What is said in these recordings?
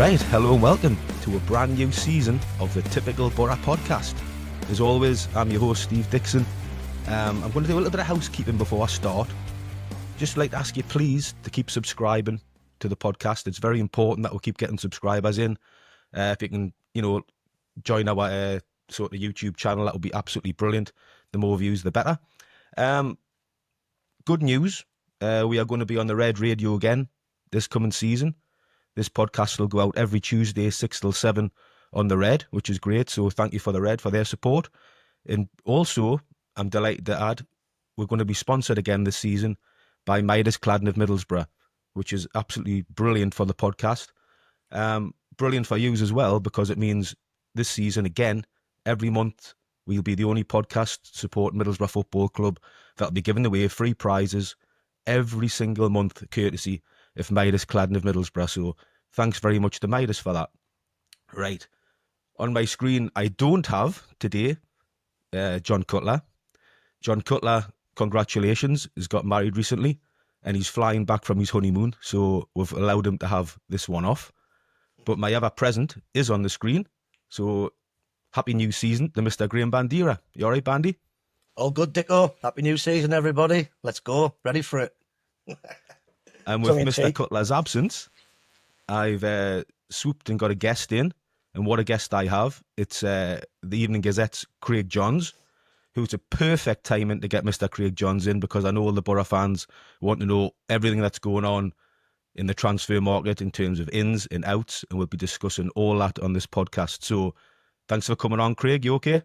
Right, hello and welcome to a brand new season of the Typical Boro podcast. As always, I'm your host, Steve Dixon. I'm going to do a little bit of housekeeping before I start. Just like to ask you, please, to keep subscribing to the podcast. It's very important that we keep getting subscribers in. If you can, join our sort of YouTube channel, that would be absolutely brilliant. The more views, the better. Good news, we are going to be on the Red Radio again this coming season. This podcast will go out every Tuesday, 6 till 7 on the Red, which is great. So thank you for the Red for their support. And also, I'm delighted to add, we're going to be sponsored again this season by Midas Cladding of Middlesbrough, which is absolutely brilliant for the podcast. Brilliant for you as well, because it means this season, again, every month, we'll be the only podcast supporting Middlesbrough Football Club that'll be giving away free prizes every single month, courtesy of Midas Cladding of Middlesbrough. So thanks very much to Midas for that. Right. On my screen, I don't have today John Cutler. John Cutler, congratulations, has got married recently and he's flying back from his honeymoon. So we've allowed him to have this one off. But my ever present is on the screen. So happy new season to Mr. Graham Bandera. You all right, Bandy? All good, Dicko. Happy new season, everybody. Let's go. Ready for it. And with Mr. Cutler's absence, I've swooped and got a guest in. And what a guest I have. It's the Evening Gazette's Craig Johns, who's a perfect timing to get Mr. Craig Johns in, because I know all the Boro fans want to know everything that's going on in the transfer market in terms of ins and outs. And we'll be discussing all that on this podcast. So thanks for coming on, Craig. You okay?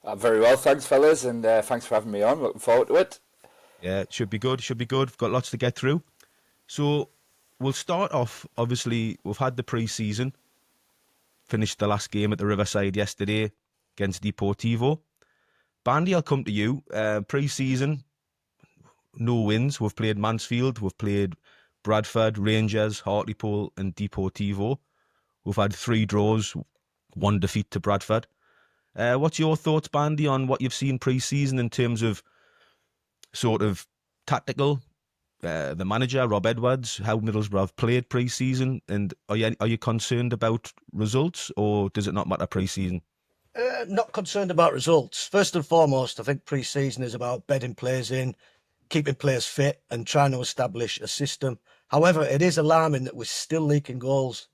I'm very well, thanks, fellas. And thanks for having me on. Looking forward to it. Yeah, it should be good. Should be good. We've got lots to get through. So we'll start off, obviously, we've had the pre-season, finished the last game at the Riverside yesterday against Deportivo. Bandy, I'll come to you. Pre-season, no wins. We've played Mansfield, we've played Bradford, Rangers, Hartlepool and Deportivo. We've had 3 draws, 1 defeat to Bradford. What's your thoughts, Bandy, on what you've seen pre-season in terms of sort of tactical, the manager, Rob Edwards, how Middlesbrough have played pre-season, and are you concerned about results, or does it not matter pre-season? Not concerned about results. First and foremost, I think pre-season is about bedding players in, keeping players fit and trying to establish a system. However, it is alarming that we're still leaking goals.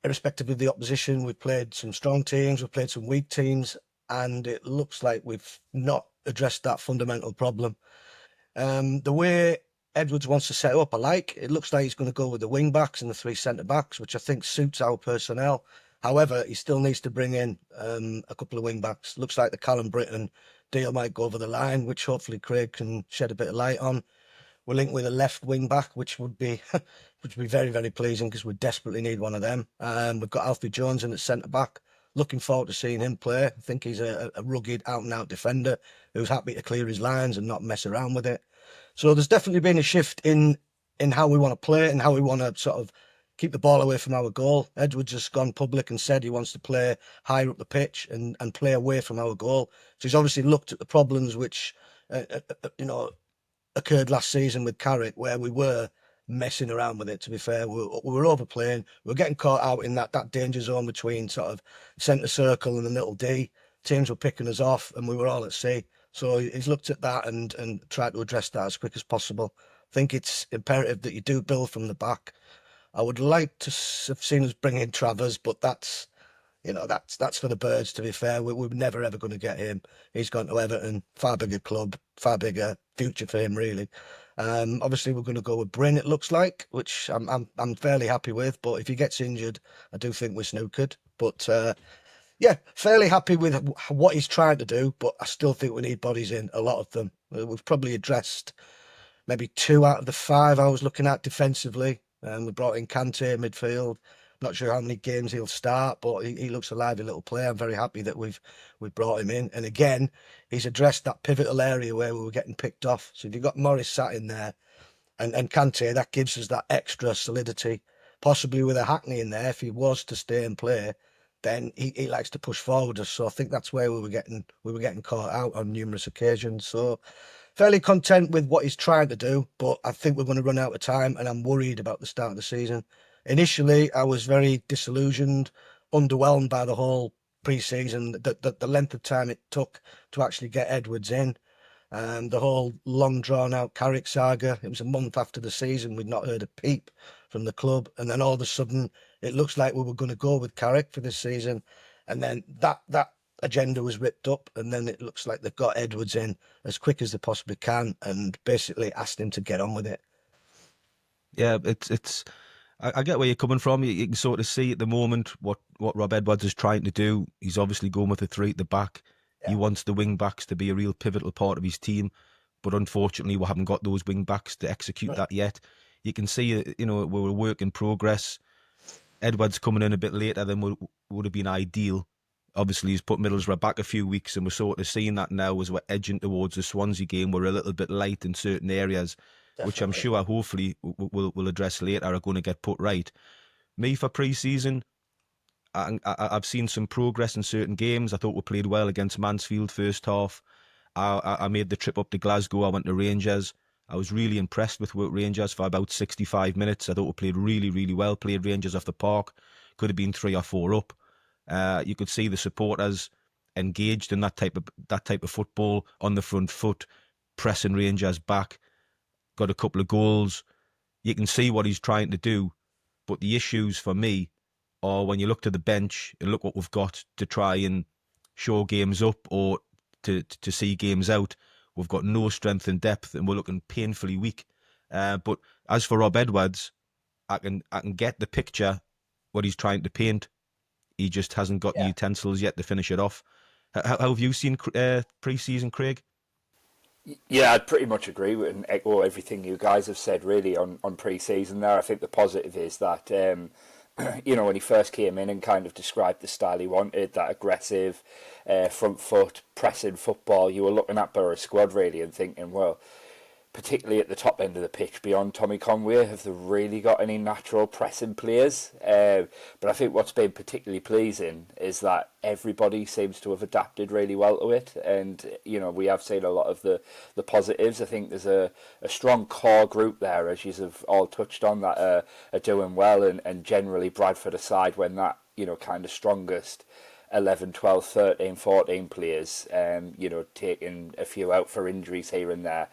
Irrespective of the opposition, we've played some strong teams, we've played some weak teams, and it looks like we've not addressed that fundamental problem. The way Edwards wants to set up, I like. It looks like he's going to go with the wing backs and the 3 centre backs, which I think suits our personnel. However, he still needs to bring in a couple of wing backs. Looks like the Callum Britton deal might go over the line, which hopefully Craig can shed a bit of light on. We're linked with a left wing back, which would be very, very pleasing, because we desperately need one of them. We've got Alfie Jones in at centre back. Looking forward to seeing him play. I think he's a rugged out-and-out defender who's happy to clear his lines and not mess around with it. So there's definitely been a shift in how we want to play and how we want to sort of keep the ball away from our goal. Edwards has gone public and said he wants to play higher up the pitch and play away from our goal. So he's obviously looked at the problems which, occurred last season with Carrick, where we were messing around with it, to be fair. We were overplaying. We were getting caught out in that danger zone between sort of centre circle and the little D. Teams were picking us off and we were all at sea. So he's looked at that and tried to address that as quick as possible. I think it's imperative that you do build from the back. I would like to have seen us bring in Travers, but that's for the birds, to be fair. We're never, ever going to get him. He's gone to Everton, far bigger club, far bigger future for him, really. Obviously, we're going to go with Bryn, it looks like, which I'm fairly happy with. But if he gets injured, I do think we're snookered. But fairly happy with what he's trying to do. But I still think we need bodies in, a lot of them. We've probably addressed maybe 2 out of the 5 I was looking at defensively. We brought in Kante midfield. Not sure how many games he'll start, but he looks a lively little player. I'm very happy that we've brought him in. And again, he's addressed that pivotal area where we were getting picked off. So if you've got Morris sat in there and Kante, that gives us that extra solidity. Possibly with a Hackney in there, if he was to stay and play, then he likes to push forward us. So I think that's where we were getting caught out on numerous occasions. So fairly content with what he's trying to do, but I think we're going to run out of time, and I'm worried about the start of the season. initially I was very disillusioned, underwhelmed by the whole pre-season, the length of time it took to actually get Edwards in. The whole long drawn out Carrick saga. It was a month after the season. We'd not heard a peep from the club. And then all of a sudden it looks like we were going to go with Carrick for this season. And then that agenda was ripped up. And then it looks like they've got Edwards in as quick as they possibly can and basically asked him to get on with it. Yeah, I get where you're coming from. You can sort of see at the moment what Rob Edwards is trying to do. He's obviously going with a three at the back. He wants the wing backs to be a real pivotal part of his team, but unfortunately, we haven't got those wing backs to execute that yet. You can see, we're a work in progress. Edwards coming in a bit later than would have been ideal. Obviously, he's put Middlesbrough back a few weeks, and we're sort of seeing that now as we're edging towards the Swansea game. We're a little bit light in certain areas, which I'm sure, hopefully, we'll address later, are going to get put right. Me, for pre-season, I've seen some progress in certain games. I thought we played well against Mansfield first half. I made the trip up to Glasgow. I went to Rangers. I was really impressed with Rangers for about 65 minutes. I thought we played really, really well. Played Rangers off the park. Could have been 3 or 4 up. You could see the supporters engaged in that type of football, on the front foot, pressing Rangers back. Got a couple of goals. You can see what he's trying to do, but the issues for me are when you look to the bench and look what we've got to try and show games up or to see games out. We've got no strength and depth, and we're looking painfully weak. But as for Rob Edwards, I can get the picture, what he's trying to paint. He just hasn't got the utensils yet to finish it off. How have you seen pre-season, Craig? Yeah, I'd pretty much agree with and echo everything you guys have said really on pre-season there. I think the positive is that, when he first came in and kind of described the style he wanted, that aggressive, front foot, pressing football, you were looking at Boro's squad really and thinking, well, particularly at the top end of the pitch beyond Tommy Conway, have they really got any natural pressing players? But I think what's been particularly pleasing is that everybody seems to have adapted really well to it, and we have seen a lot of the positives. I think there's a strong core group there, as you have all touched on, that are doing well, and generally Bradford aside, when that kind of strongest 11, 12, 13, 14 players, taking a few out for injuries here and there,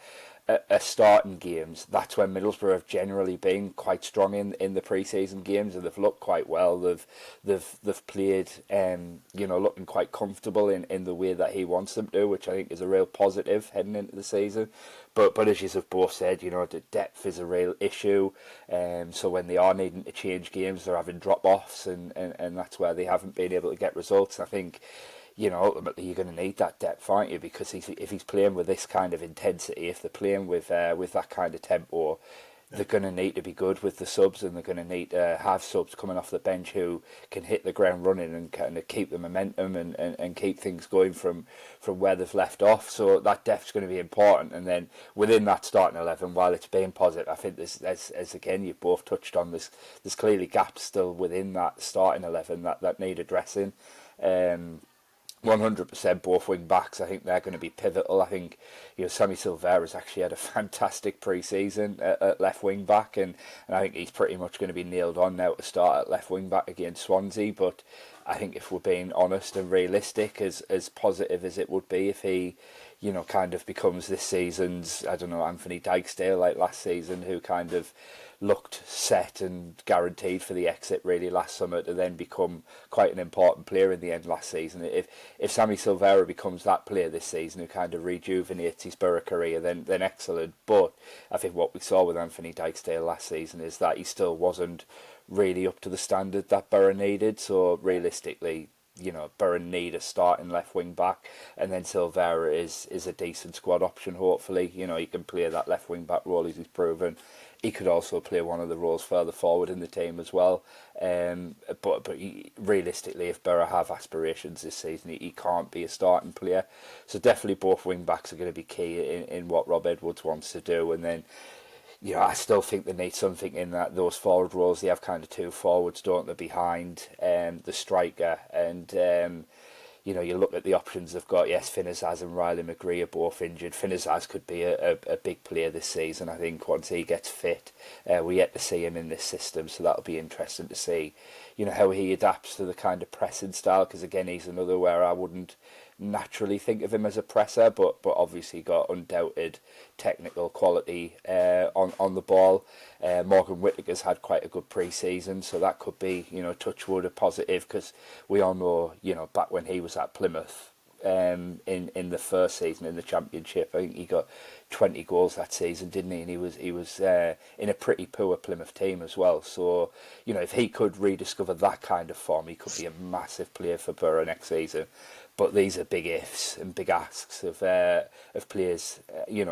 are starting games. That's when Middlesbrough have generally been quite strong in the pre-season games, and they've looked quite well. They've played, looking quite comfortable in the way that he wants them to, which I think is a real positive heading into the season. But as you have both said, the depth is a real issue. So when they are needing to change games, they're having drop-offs, and that's where they haven't been able to get results. I think, ultimately you're going to need that depth, aren't you? Because if he's playing with this kind of intensity, if they're playing with that kind of tempo, they're going to need to be good with the subs, and they're going to need to have subs coming off the bench who can hit the ground running and kind of keep the momentum and keep things going from where they've left off. So that depth's going to be important. And then within that starting 11, while it's been positive, I think there's, as again you've both touched on, there's clearly gaps still within that starting 11 that need addressing. 100% both wing backs. I think they're going to be pivotal. I think Sammy Silvera's actually had a fantastic pre-season at left wing back, and I think he's pretty much going to be nailed on now to start at left wing back against Swansea. But I think if we're being honest and realistic, as positive as it would be if he kind of becomes this season's, I don't know, Anthony Dijksteel like last season, who kind of looked set and guaranteed for the exit really last summer, to then become quite an important player in the end last season. If Sammy Silvera becomes that player this season who kind of rejuvenates his Borough career, then excellent. But I think what we saw with Anthony Dijksteel last season is that he still wasn't really up to the standard that Borough needed. So realistically, Borough need a starting left wing back, and then Silvera is a decent squad option. Hopefully, he can play that left wing back role as he's proven. He could also play one of the roles further forward in the team as well. But realistically, if Borough have aspirations this season, he can't be a starting player. So definitely both wing backs are going to be key in what Rob Edwards wants to do. And then, I still think they need something in those forward roles. They have kind of two forwards, don't they, behind the striker. And you look at the options they've got. Yes, Finnazaz and Riley McGree are both injured. Finnazaz could be a big player this season, I think, once he gets fit. We yet to see him in this system, so that'll be interesting to see, how he adapts to the kind of pressing style, because, again, he's another where I wouldn't naturally think of him as a presser, but obviously got undoubted technical quality on the ball. Morgan Whittaker's had quite a good pre-season, so that could be, touch wood, a positive, because we all know, back when he was at Plymouth in the first season in the Championship, I think he got 20 goals that season, didn't he? And he was in a pretty poor Plymouth team as well. So, if he could rediscover that kind of form, he could be a massive player for Boro next season. But these are big ifs and big asks of players,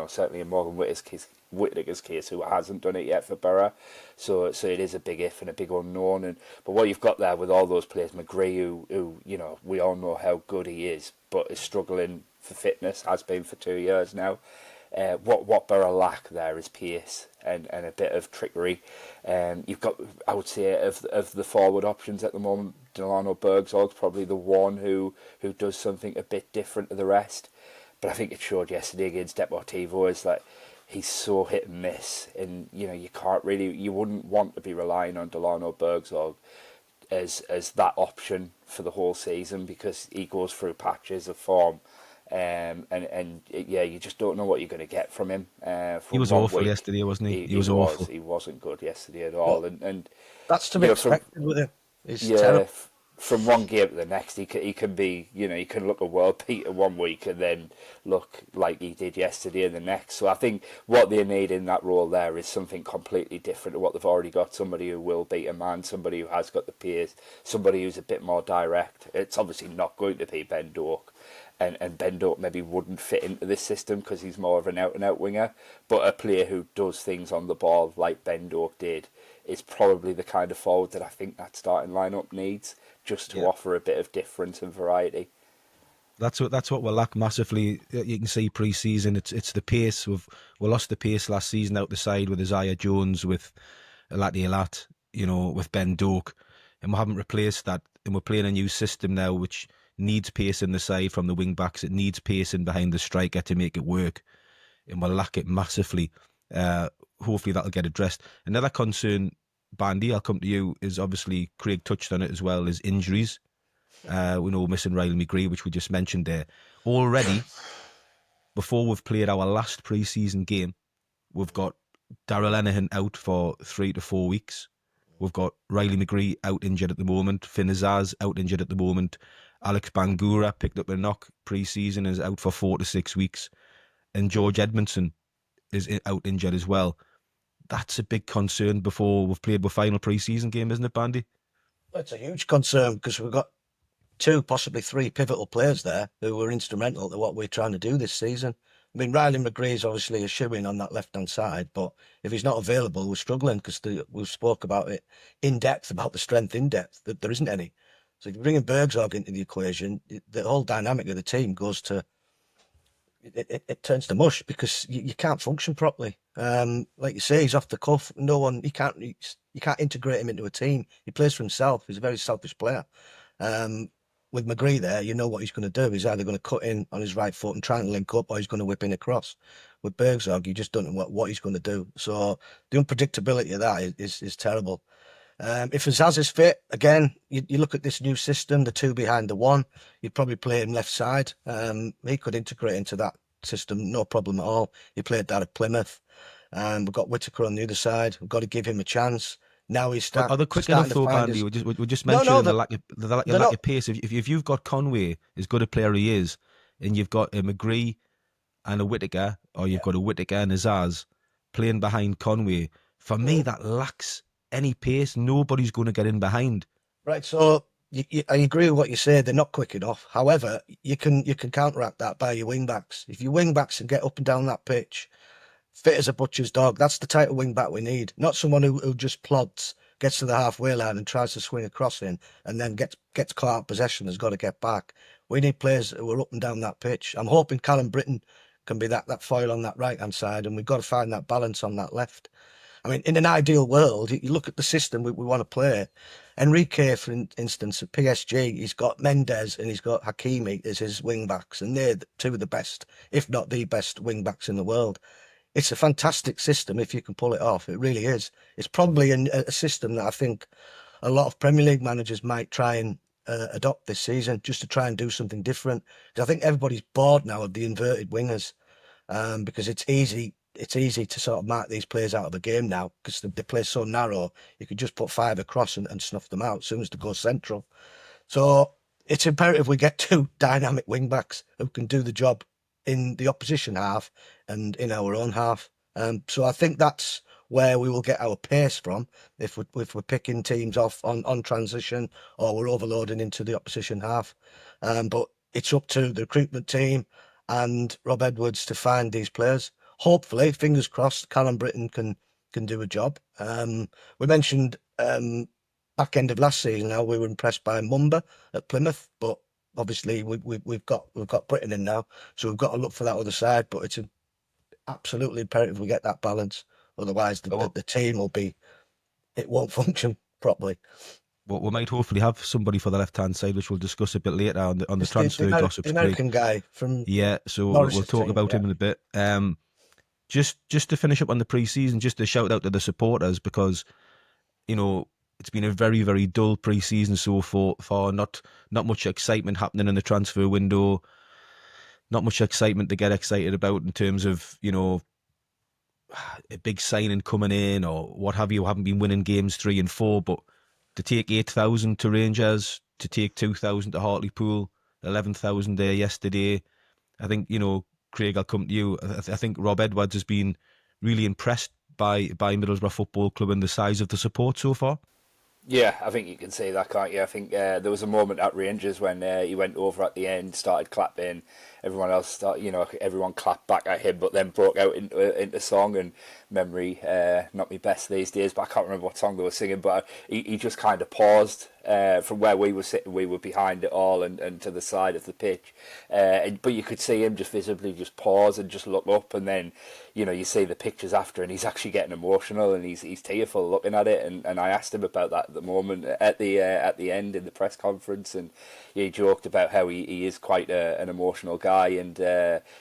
certainly in Morgan Whittaker's case, who hasn't done it yet for Boro. So it is a big if and a big unknown. But what you've got there with all those players, McGree, who we all know how good he is, but is struggling for fitness, has been for 2 years now. What Boro lack there is pace and a bit of trickery. You've got, I would say, of the forward options at the moment, Delano Bergzog's probably the one who does something a bit different to the rest. But I think it showed yesterday against Deportivo is that he's so hit and miss, and you wouldn't want to be relying on Delano Bergzog as that option for the whole season, because he goes through patches of form. You just don't know what you're going to get from him. He was awful yesterday, wasn't he? He was awful. He wasn't good yesterday at all. And that's to be expected with him. It's terrible. From one game to the next, he can be, he can look a world beater one week and then look like he did yesterday in the next. So I think what they need in that role there is something completely different to what they've already got. Somebody who will beat a man, somebody who has got the pace, somebody who's a bit more direct. It's obviously not going to be Ben Doak. And Ben Doak maybe wouldn't fit into this system because he's more of an out-and-out winger. But a player who does things on the ball like Ben Doak did is probably the kind of forward that I think that starting lineup needs, just to offer a bit of difference and variety. That's what we lack massively. You can see pre-season, it's the pace. We lost the pace last season out the side with Isaiah Jones, with Alati Alat, with Ben Doak, and we haven't replaced that. And we're playing a new system now, which needs pace in the side from the wing backs. It needs pace in behind the striker to make it work, and we'll lack it massively. Hopefully that'll get addressed. Another concern, Bandy, I'll come to you, is obviously Craig touched on it as well, is injuries. We know we're missing Riley McGree, which we just mentioned there. Already, before we've played our last pre-season game, we've got Daryl Enihan out for 3 to 4 weeks. We've got Riley McGree out injured at the moment. Finnazaz out injured at the moment. Alex Bangura picked up a knock pre-season, is out for 4 to 6 weeks. And George Edmondson is out injured as well. That's a big concern before we've played the final pre-season game, isn't it, Bandy? It's a huge concern because we've got 2, possibly 3 pivotal players there who were instrumental to what we're trying to do this season. I mean, Riley McGree is obviously a shoe-in on that left-hand side, but if he's not available, we're struggling because we've spoke about it in depth, about the strength in depth, that there isn't any. So if you bring in Bergzog into the equation, the whole dynamic of the team goes to, it turns to mush because you can't function properly. Like you say, he's off the cuff. You can't integrate him into a team. He plays for himself. He's a very selfish player. With McGree there, you know what he's going to do. He's either going to cut in on his right foot and try and link up, or he's going to whip in across. With Bergzog, you just don't know what he's going to do. So the unpredictability of that is terrible. If Azaz is fit, again, you look at this new system, the 2 behind the 1, you'd probably play him left side. He could integrate into that system, no problem at all. He played that at Plymouth. We've got Whittaker on the other side. We've got to give him a chance. Now he's starting. Are they quick enough though, Bandy? We're just mentioning the lack of pace. If you've got Conway, as good a player he is, and you've got a McGree and a Whittaker, or you've got a Whittaker and a Zaz playing behind Conway, for me that lacks any pace. Nobody's going to get in behind. Right. So I agree with what you say. They're not quick enough. However, you can counteract that by your wing backs. If your wing backs can get up and down that pitch, fit as a butcher's dog, that's the type of wing back we need. Not someone who just plods, gets to the halfway line and tries to swing a cross in, and then gets caught out of possession, has got to get back. We need players who are up and down that pitch. I'm hoping Callum Britton can be that foil on that right hand side, and we've got to find that balance on that left. I mean, in an ideal world, you look at the system we want to play. Enrique, for instance, at PSG, he's got Mendes and he's got Hakimi as his wing backs, and they're two of the best, if not the best, wing backs in the world. It's a fantastic system if you can pull it off. It really is. It's probably a system that I think a lot of Premier League managers might try and adopt this season, just to try and do something different. Because I think everybody's bored now of the inverted wingers, because it's easy. It's easy to sort of mark these players out of the game now because they play so narrow. You could just put five across and snuff them out as soon as they go central. So it's imperative we get two dynamic wing backs who can do the job in the opposition half and in our own half. So I think that's where we will get our pace from if we're picking teams off on transition or we're overloading into the opposition half. But it's up to the recruitment team and Rob Edwards to find these players. Hopefully, fingers crossed, Callum Britton can do a job. We mentioned back end of last season now we were impressed by Mumba at Plymouth, but obviously we've got Britton in now, so we've got to look for that other side. But it's absolutely imperative we get that balance, otherwise the team it won't function properly. Well, we might hopefully have somebody for the left-hand side, which we'll discuss a bit later on the It's transfer gossip. the American guy from so Norris's we'll talk team, about him in a bit. Just to finish up on the pre-season, just a shout out to the supporters, because it's been a very, very dull pre-season so far. Not much excitement happening in the transfer window. Not much excitement to get excited about in terms of a big signing coming in or what have you. Haven't been winning games 3 and 4, but to take 8,000 to Rangers, to take 2,000 to Hartlepool, 11,000 there yesterday. I think, Craig, I'll come to you. I think Rob Edwards has been really impressed by Middlesbrough Football Club and the size of the support so far. Yeah, I think you can say that, can't you? I think there was a moment at Rangers when he went over at the end, started clapping. Everyone else everyone clapped back at him, but then broke out into song. And memory, not my best these days, but I can't remember what song they were singing. But he just kind of paused from where we were sitting. We were behind it all and to the side of the pitch. But you could see him just visibly just pause and just look up, and then you see the pictures after, and he's actually getting emotional and he's tearful looking at it. And I asked him about that at the moment at the end in the press conference, and he joked about how he is quite an emotional guy, and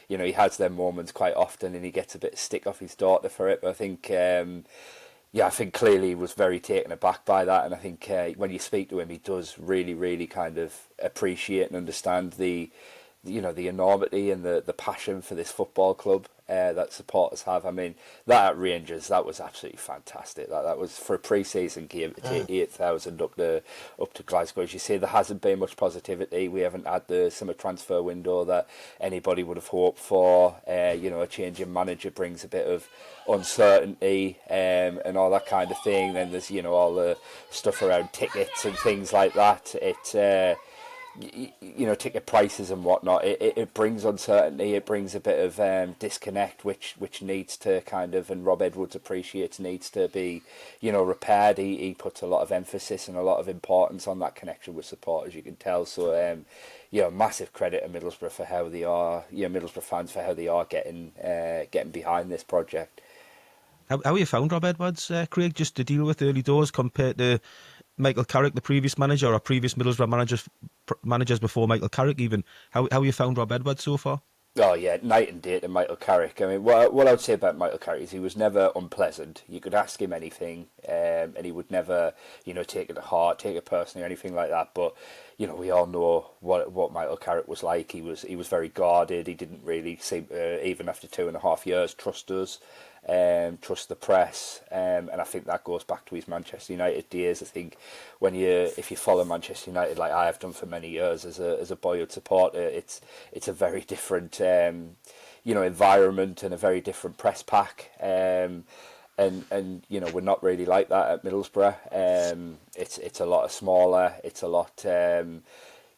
he has them moments quite often, and he gets a bit of stick off his daughter for it. But I think I think clearly he was very taken aback by that, and I think when you speak to him, he does really, really kind of appreciate and understand the enormity and the passion for this football club that supporters have. I mean, that at Rangers, that was absolutely fantastic. That was for a pre-season game to take 8,000 up to Glasgow. As you say, there hasn't been much positivity. We haven't had the summer transfer window that anybody would have hoped for. A change in manager brings a bit of uncertainty and all that kind of thing. Then there's all the stuff around tickets and things like that. Ticket prices and whatnot, it brings uncertainty, it brings a bit of disconnect, which needs to kind of, and Rob Edwards appreciates, needs to be, repaired. He puts a lot of emphasis and a lot of importance on that connection with support, as you can tell. So, massive credit to Middlesbrough for how they are, Middlesbrough fans for how they are getting behind this project. How you found Rob Edwards, Craig, just to deal with early doors compared to Michael Carrick, the previous manager, or previous Middlesbrough managers before Michael Carrick even? How you found Rob Edwards so far? Oh yeah, night and day to Michael Carrick. I mean, what I would say about Michael Carrick is he was never unpleasant. You could ask him anything, and he would never, take it to heart, take it personally, or anything like that. But we all know what Michael Carrick was like. He was very guarded. He didn't really seem, even after 2.5 years, trust us. Trust the press, and I think that goes back to his Manchester United days. I think if you follow Manchester United like I have done for many years as a boyhood supporter, it's a very different environment and a very different press pack. And we're not really like that at Middlesbrough. It's a lot smaller. It's a lot.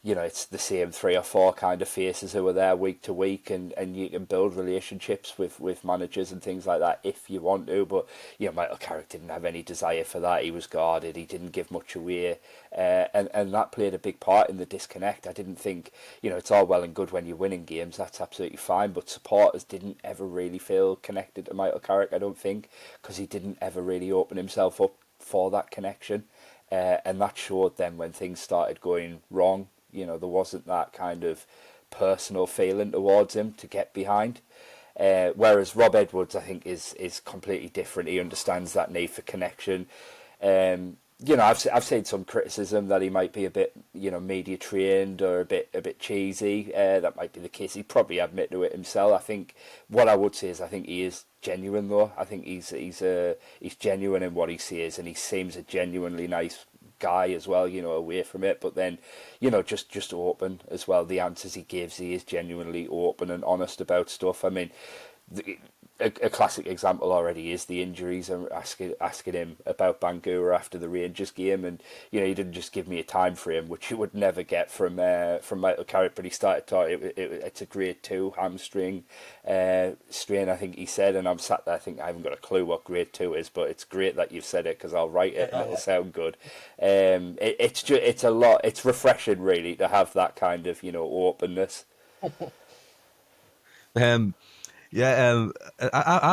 it's the same 3 or 4 kind of faces who are there week to week, and you can build relationships with managers and things like that if you want to. But Michael Carrick didn't have any desire for that. He was guarded. He didn't give much away, and that played a big part in the disconnect. I didn't think it's all well and good when you're winning games. That's absolutely fine, but supporters didn't ever really feel connected to Michael Carrick. I don't think, because he didn't ever really open himself up for that connection, and that showed then when things started going wrong. There wasn't that kind of personal feeling towards him to get behind. Whereas Rob Edwards, I think, is completely different. He understands that need for connection. I've seen some criticism that he might be a bit, media trained or a bit cheesy. That might be the case. He probably admit to it himself. I think what I would say is I think he is genuine though. I think he's genuine in what he says, and he seems a genuinely nice guy as well, away from it, but then just open as well. The answers he gives, he is genuinely open and honest about stuff. I mean, a classic example already is the injuries. I'm asking him about Bangura after the Rangers game, and he didn't just give me a time frame, which you would never get from Michael Carrick, but he started talking. It's a grade 2 hamstring strain, I think he said, and I'm sat there. I think I haven't got a clue what grade 2 is, but it's great that you've said it because I'll write it and it'll sound good. It's a lot. It's refreshing really to have that kind of openness. I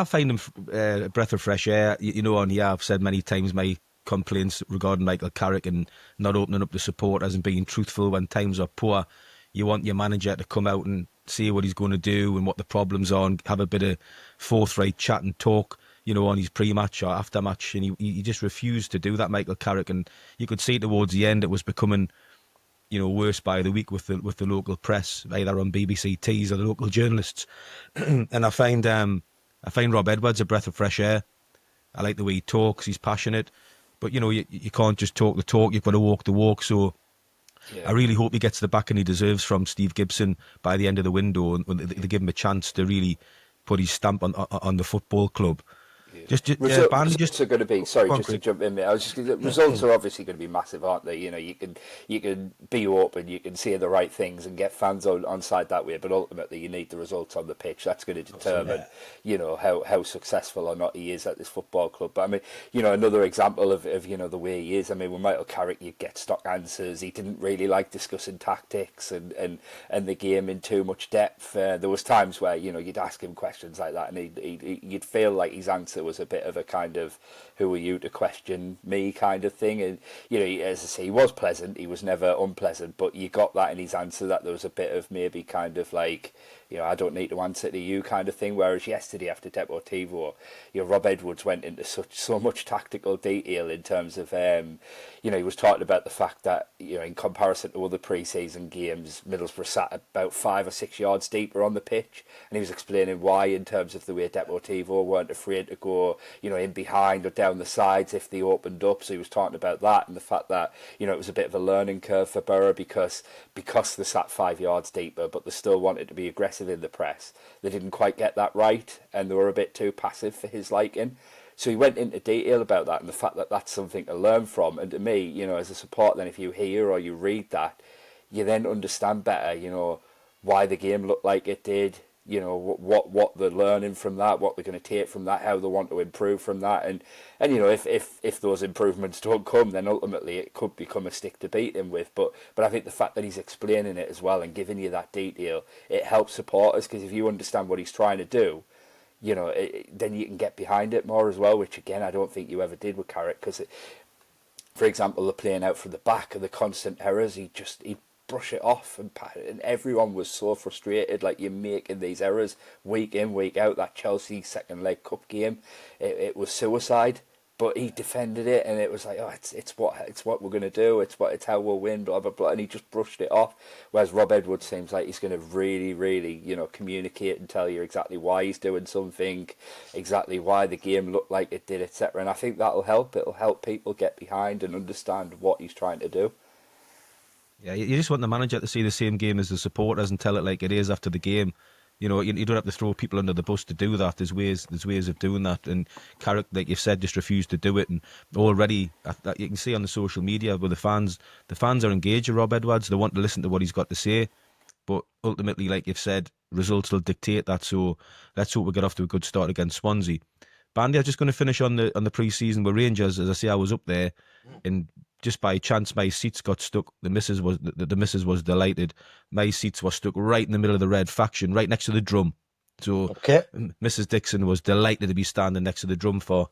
find him a breath of fresh air. On here I've said many times my complaints regarding Michael Carrick and not opening up the supporters and being truthful when times are poor. You want your manager to come out and say what he's going to do and what the problems are and have a bit of forthright chat and talk, on his pre-match or after-match. And he just refused to do that, Michael Carrick. And you could see towards the end it was becoming worse by the week with the local press, either on BBC Tees or the local journalists. And I find Rob Edwards a breath of fresh air. I like the way he talks. He's passionate, but you can't just talk the talk. You've got to walk the walk. So I really hope he gets the backing he deserves from Steve Gibson by the end of the window, and they give him a chance to really put his stamp on the football club. Results are going to be. Sorry, just to jump in there. Results are obviously going to be massive, aren't they? You can be open, you can say the right things and get fans on side that way. But ultimately, you need the results on the pitch. That's going to determine, how successful or not he is at this football club. But I mean, another example of the way he is. I mean, with Michael Carrick, you get stock answers. He didn't really like discussing tactics and the game in too much depth. There was times where you'd ask him questions like that, and you'd feel like his answer was a bit of a kind of "who are you to question me" kind of thing. And as I say, he was pleasant, he was never unpleasant, but you got that in his answer that there was a bit of maybe kind of like, I don't need to answer to you kind of thing. Whereas yesterday after Deportivo, Rob Edwards went into so much tactical detail in terms of he was talking about the fact that in comparison to other pre-season games, Middlesbrough sat about 5 or 6 yards deeper on the pitch, and he was explaining why in terms of the way Deportivo weren't afraid to go in behind or down the sides if they opened up. So he was talking about that and the fact that it was a bit of a learning curve for Boro because they sat 5 yards deeper, but they still wanted to be aggressive in the press. They didn't quite get that right, and they were a bit too passive for his liking. So he went into detail about that and the fact that that's something to learn from. And to me, as a support, then if you hear or you read that, you then understand better, why the game looked like it did, what they're learning from that, what they're going to take from that, how they want to improve from that. And if those improvements don't come, then ultimately it could become a stick to beat him with. But I think the fact that he's explaining it as well and giving you that detail, it helps supporters, because if you understand what he's trying to do, then you can get behind it more as well, which again I don't think you ever did with Carrick, because for example, the playing out from the back and the constant errors, he'd brush it off, and everyone was so frustrated, like, you're making these errors week in, week out. That Chelsea second leg cup game, it was suicide, but he defended it, and it was like, it's what we're going to do, it's how we'll win, blah blah blah, and he just brushed it off. Whereas Rob Edwards seems like he's going to really, really, communicate and tell you exactly why he's doing something, exactly why the game looked like it did, etc. And I think that'll help. It'll help people get behind and understand what he's trying to do. Yeah, you just want the manager to see the same game as the supporters and tell it like it is after the game. You know, you don't have to throw people under the bus to do that. There's ways of doing that. And Carrick, like you've said, just refused to do it. And already, you can see on the social media where the fans are engaged with Rob Edwards. They want to listen to what he's got to say. But ultimately, like you've said, results will dictate that. So let's hope we get off to a good start against Swansea. Bandy, I'm just going to finish on the pre-season with Rangers. As I say, I was up there, and just by chance, my seats got stuck. The missus was delighted. My seats were stuck right in the middle of the red faction, right next to the drum. So Okay. Mrs. Dixon was delighted to be standing next to the drum for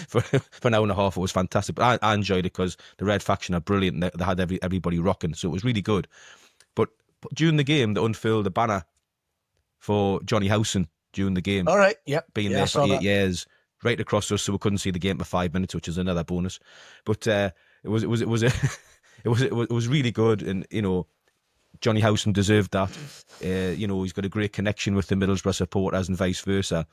for an hour and a half. It was fantastic. But I enjoyed it because the red faction are brilliant. And they had everybody rocking, so it was really good. But during the game, they unfurled the banner for Johnny Howson during the game. All right. Yep. Been Yeah, there I for saw 8 that. years, right across us, so we couldn't see the game for 5 minutes, which is another bonus. But it was really good, and you know, Johnny Howson deserved that. You know, he's got a great connection with the Middlesbrough supporters and vice versa.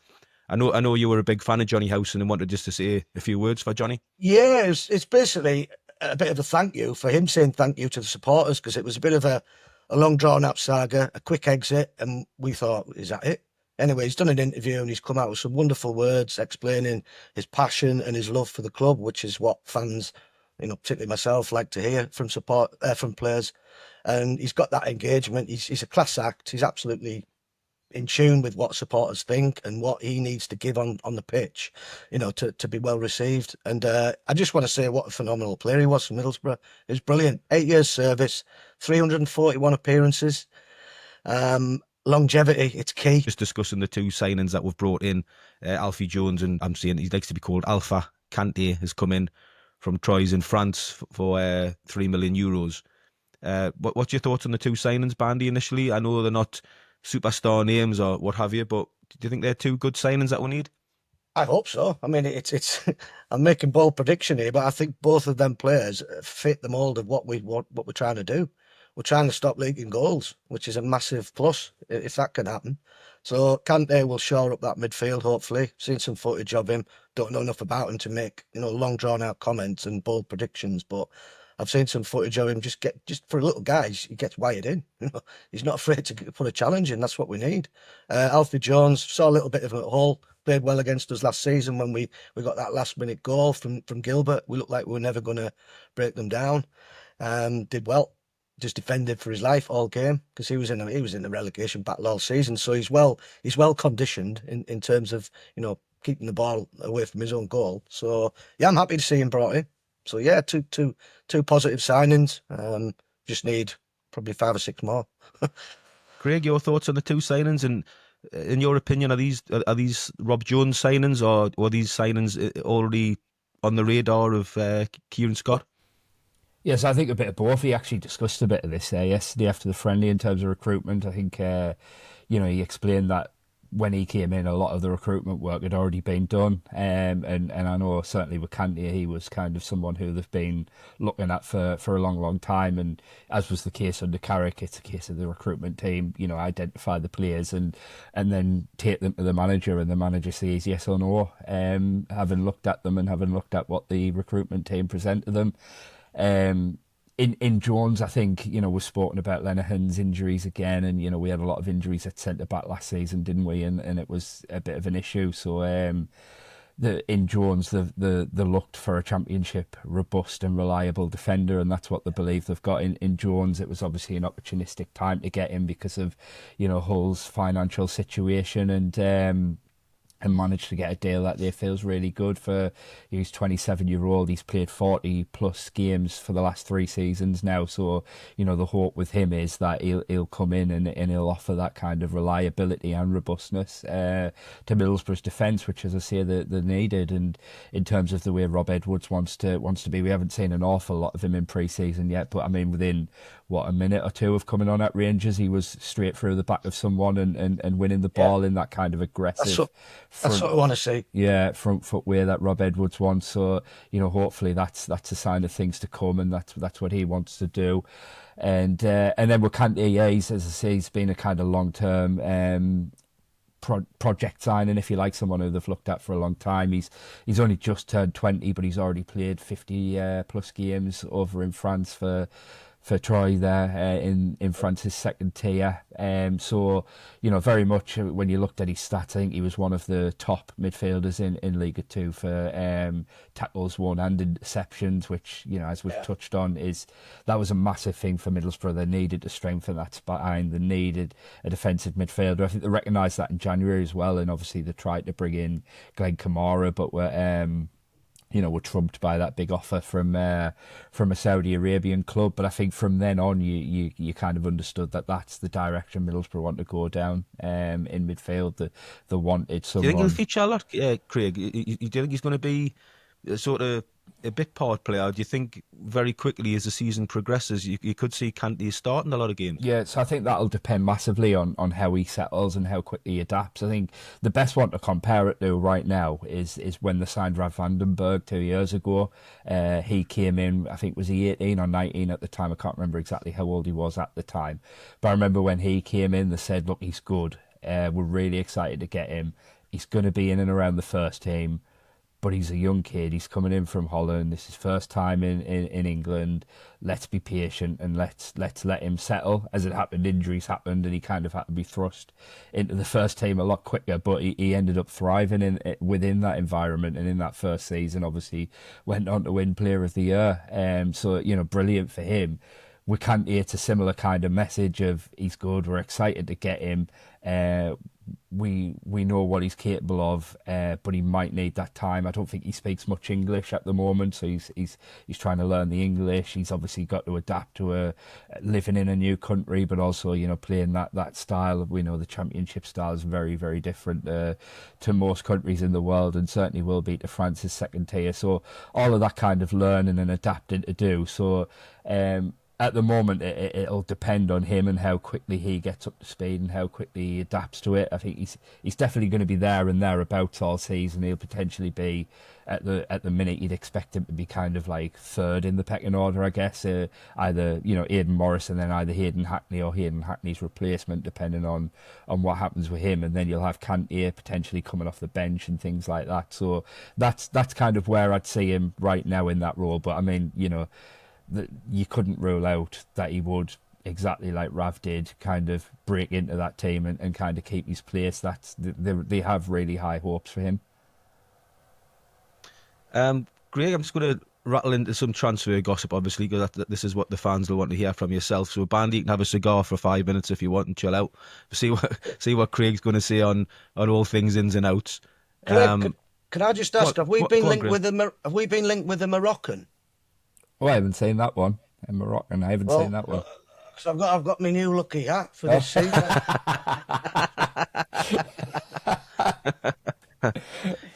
I know you were a big fan of Johnny Howson and wanted just to say a few words for Johnny. Yeah, it's basically a bit of a thank you for him saying thank you to the supporters, because it was a bit of a long drawn out saga, a quick exit, and we thought, is that it? Anyway, he's done an interview and he's come out with some wonderful words explaining his passion and his love for the club, which is what fans, you know, particularly myself, like to hear from from players. And he's got that engagement. He's a class act. He's absolutely in tune with what supporters think and what he needs to give on the pitch, you know, to be well received. And I just want to say what a phenomenal player he was for Middlesbrough. It was brilliant. 8 years service, 341 appearances. Longevity, it's key. Just discussing the two signings that we've brought in, Alfie Jones, and I'm saying he likes to be called Alpha Kante, has come in from Troyes in France for €3 million. What's your thoughts on the two signings, Bandy, initially? I know they're not superstar names or what have you, but do you think they're two good signings that we need? I hope so. I mean, it's. I'm making bold prediction here, but I think both of them players fit the mould of what we're trying to do. We're trying to stop leaking goals, which is a massive plus if that can happen. So Kante will shore up that midfield, hopefully. Seen some footage of him. Don't know enough about him to make, you know, long drawn out comments and bold predictions, but I've seen some footage of him. Just for a little guy, he gets wired in. You know, he's not afraid to put a challenge in. That's what we need. Alfie Jones saw a little bit of a hole. Played well against us last season when we got that last minute goal from Gilbert. We looked like we were never going to break them down. Did well. Just defended for his life all game because he was in the relegation battle all season. So he's well conditioned in terms of, you know, keeping the ball away from his own goal. So yeah, I'm happy to see him brought in. So yeah, two positive signings. Just need probably 5 or 6 more. Craig, your thoughts on the two signings, and in your opinion, are these Rob Jones signings, or are these signings already on the radar of Kieran Scott? Yes, I think a bit of both. He actually discussed a bit of this yesterday after the friendly in terms of recruitment. I think, you know, he explained that when he came in, a lot of the recruitment work had already been done. And I know certainly with Kante, he was kind of someone who they've been looking at for a long, long time. And as was the case under Carrick, it's a case of the recruitment team, you know, identify the players and then take them to the manager, and the manager says yes or no, having looked at them and having looked at what the recruitment team present to them. In Jones, I think, you know, we've spoken about Lenihan's injuries again, and, you know, we had a lot of injuries at centre-back last season, didn't we? And it was a bit of an issue. So in Jones, they looked for a championship, robust and reliable defender, and that's what they believe they've got in Jones. It was obviously an opportunistic time to get him because of, you know, Hull's financial situation, and managed to get a deal that they feels really good for. He's 27-year-old. He's played 40 plus games for the last 3 seasons now. So, you know, the hope with him is that he'll come in and he'll offer that kind of reliability and robustness to Middlesbrough's defence, which, as I say, they needed. And in terms of the way Rob Edwards wants to be, we haven't seen an awful lot of him in pre-season yet. But I mean, within a minute or two of coming on at Rangers, he was straight through the back of someone and winning the ball in that kind of aggressive. That's what I want to see. Yeah, front foot way that Rob Edwards wants. So, you know, hopefully that's a sign of things to come, and that's what he wants to do. And then with Kante, yeah, as I say, he's been a kind of long-term project signing, if you like, someone who they've looked at for a long time. He's only just turned 20, but he's already played 50 plus games over in France for for Troy there in France's second tier. So, very much when you looked at his stats, I think he was one of the top midfielders in Liga 2 for tackles won and interceptions, which, as we've touched on, that was a massive thing for Middlesbrough. They needed to strengthen that spine. They needed a defensive midfielder. I think they recognised that in January as well, and obviously they tried to bring in Glenn Kamara, but were trumped by that big offer from a Saudi Arabian club. But I think from then on, you kind of understood that that's the direction Middlesbrough want to go down in midfield. They wanted someone. Do you think he'll feature a lot, Craig? Do you think he's going to be sort of a bit part player? Do you think very quickly as the season progresses, you could see Kante starting a lot of games? Yeah, so I think that'll depend massively on how he settles and how quickly he adapts. I think the best one to compare it to right now is when they signed Rav Vandenberg 2 years ago. He came in, I think, was he 18 or 19 at the time? I can't remember exactly how old he was at the time. But I remember when he came in, they said, look, he's good. We're really excited to get him. He's going to be in and around the first team. But he's a young kid. He's coming in from Holland. This is his first time in England. Let's be patient and let's let him settle. As it happened, injuries happened, and he kind of had to be thrust into the first team a lot quicker. But he ended up thriving within that environment, and in that first season, obviously went on to win Player of the Year. So brilliant for him. We can't hear it's a similar kind of message of he's good. We're excited to get him. We know what he's capable of, but he might need that time. I don't think he speaks much English at the moment, so he's trying to learn the English. He's obviously got to adapt to living in a new country, but also playing that style. We know the Championship style is very, very different to most countries in the world, and certainly will be to France's second tier. So all of that kind of learning and adapting to do. So. At the moment, it'll depend on him and how quickly he gets up to speed and how quickly he adapts to it. I think he's definitely going to be there and thereabouts all season. He'll potentially be at the minute you'd expect him to be kind of like third in the pecking order, I guess. Either Aidan Morris and then either Hayden Hackney or Hayden Hackney's replacement, depending on what happens with him. And then you'll have Kante potentially coming off the bench and things like that. So that's kind of where I'd see him right now in that role. But I mean, that you couldn't rule out that he would, exactly like Rav did, kind of break into that team and kind of keep his place. They have really high hopes for him. Greg, I'm just going to rattle into some transfer gossip, obviously, because this is what the fans will want to hear from yourself. So, Bandy, you can have a cigar for 5 minutes if you want and chill out. See what Craig's going to say on all things ins and outs. Craig, can I just ask, have we been linked with a Moroccan? Oh, I haven't seen that one. In Moroccan, I haven't seen that one. Because I've got my new lucky hat for this season.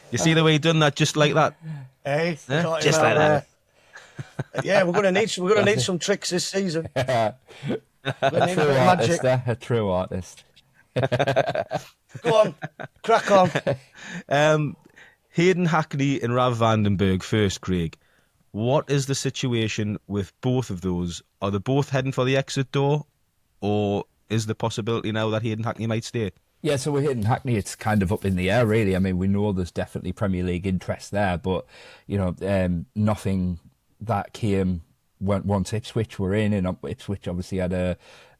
You see the way he done that, just like that. Hey, just like that. Yeah, we're gonna need some tricks this season. A true artist. Go on, crack on. Hayden Hackney and Rav Vandenberg first, Craig. What is the situation with both of those? Are they both heading for the exit door, or is the possibility now that Hayden Hackney might stay? Yeah, so with Hayden Hackney, it's kind of up in the air, really. I mean, we know there's definitely Premier League interest there, but nothing that came once Ipswich were in, and Ipswich obviously had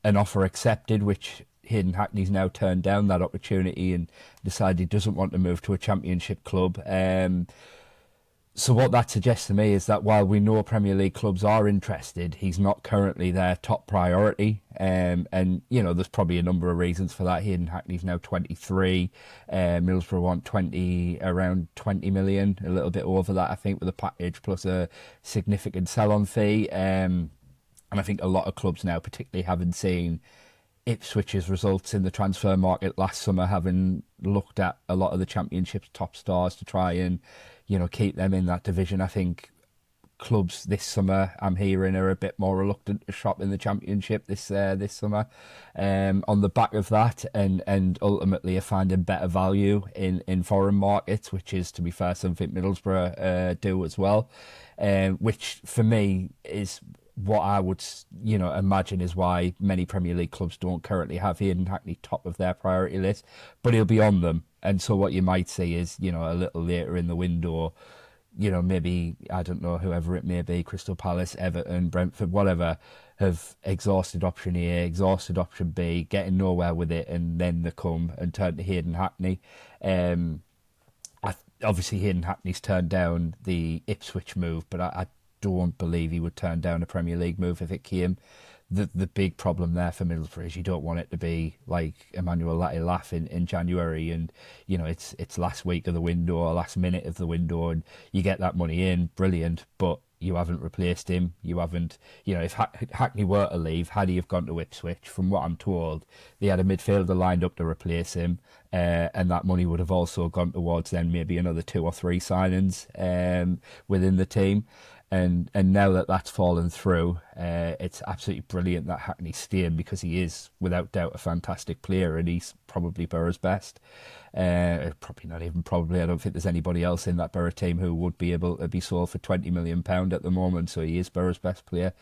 an offer accepted, which Hayden Hackney's now turned down that opportunity and decided he doesn't want to move to a Championship club. So what that suggests to me is that while we know Premier League clubs are interested, he's not currently their top priority. And there's probably a number of reasons for that. Hayden Hackney's now 23. Middlesbrough want around 20 million, a little bit over that, I think, with a package plus a significant sell-on fee. And I think a lot of clubs now, particularly having seen Ipswich's results in the transfer market last summer, having looked at a lot of the Championship's top stars to try and keep them in that division. I think clubs this summer, I'm hearing, are a bit more reluctant to shop in the Championship this summer. On the back of that, and ultimately are finding better value in foreign markets, which is, to be fair, something Middlesbrough do as well. Which for me is what I would imagine is why many Premier League clubs don't currently have Hayden Hackney top of their priority list, but he'll be on them. And so what you might see is, a little later in the window, maybe, I don't know, whoever it may be, Crystal Palace, Everton, Brentford, whatever, have exhausted option A, exhausted option B, getting nowhere with it, and then they come and turn to Hayden Hackney. Obviously, Hayden Hackney's turned down the Ipswich move, but I don't believe he would turn down a Premier League move if it came. The big problem there for Middlesbrough is you don't want it to be like Emmanuel Latif in January, and it's last week of the window or last minute of the window, and you get that money in, brilliant, but you haven't replaced him. You haven't, if Hackney were to leave, had he have gone to Ipswich, from what I'm told, they had a midfielder lined up to replace him, and that money would have also gone towards then maybe another 2 or 3 signings within the team. And now that that's fallen through, it's absolutely brilliant that Hackney's staying, because he is, without doubt, a fantastic player, and he's probably Borough's best. Probably not even probably. I don't think there's anybody else in that Borough team who would be able to be sold for £20 million at the moment, so he is Borough's best player.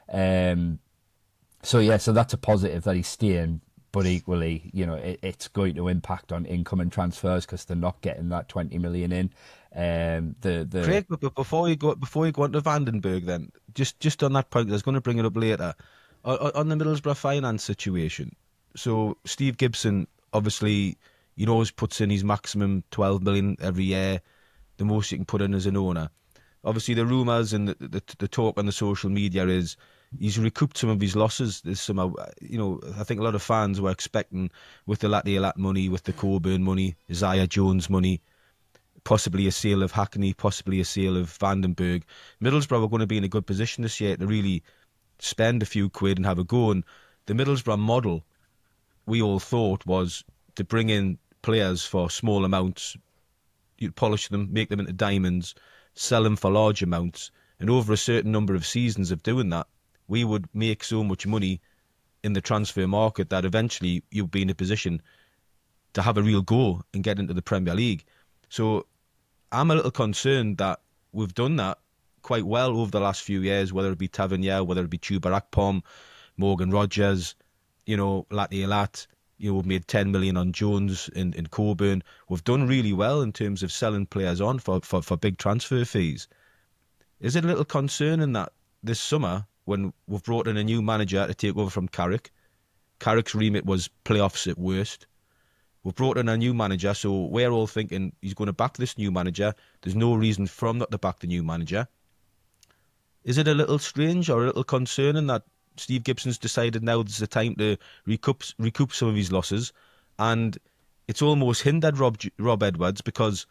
So that's a positive that he's staying. But equally, it's going to impact on incoming transfers because they're not getting that 20 million in. Craig, but before you go on to Vandenberg, then just on that point, I was going to bring it up later on the Middlesbrough finance situation. So Steve Gibson, obviously, always puts in his maximum 12 million every year, the most you can put in as an owner. Obviously, the rumours and the talk on the social media is he's recouped some of his losses. There's some, I think a lot of fans were expecting, with the Lat money, with the Coburn money, Isaiah Jones money, possibly a sale of Hackney, possibly a sale of Vandenberg, Middlesbrough were going to be in a good position this year to really spend a few quid and have a go. And the Middlesbrough model, we all thought, was to bring in players for small amounts, you'd polish them, make them into diamonds, sell them for large amounts, and over a certain number of seasons of doing that, we would make so much money in the transfer market that eventually you'd be in a position to have a real go and get into the Premier League. So I'm a little concerned that we've done that quite well over the last few years, whether it be Tavernier, whether it be Chuba Akpom, Morgan Rogers, Lat. We've made 10 million on Jones in Coburn. We've done really well in terms of selling players on for big transfer fees. Is it a little concerning that this summer, when we've brought in a new manager to take over from Carrick's remit was playoffs at worst. We've brought in a new manager, so we're all thinking he's going to back this new manager. There's no reason for him not to back the new manager. Is it a little strange or a little concerning that Steve Gibson's decided now is the time to recoup some of his losses, and it's almost hindered Rob Edwards because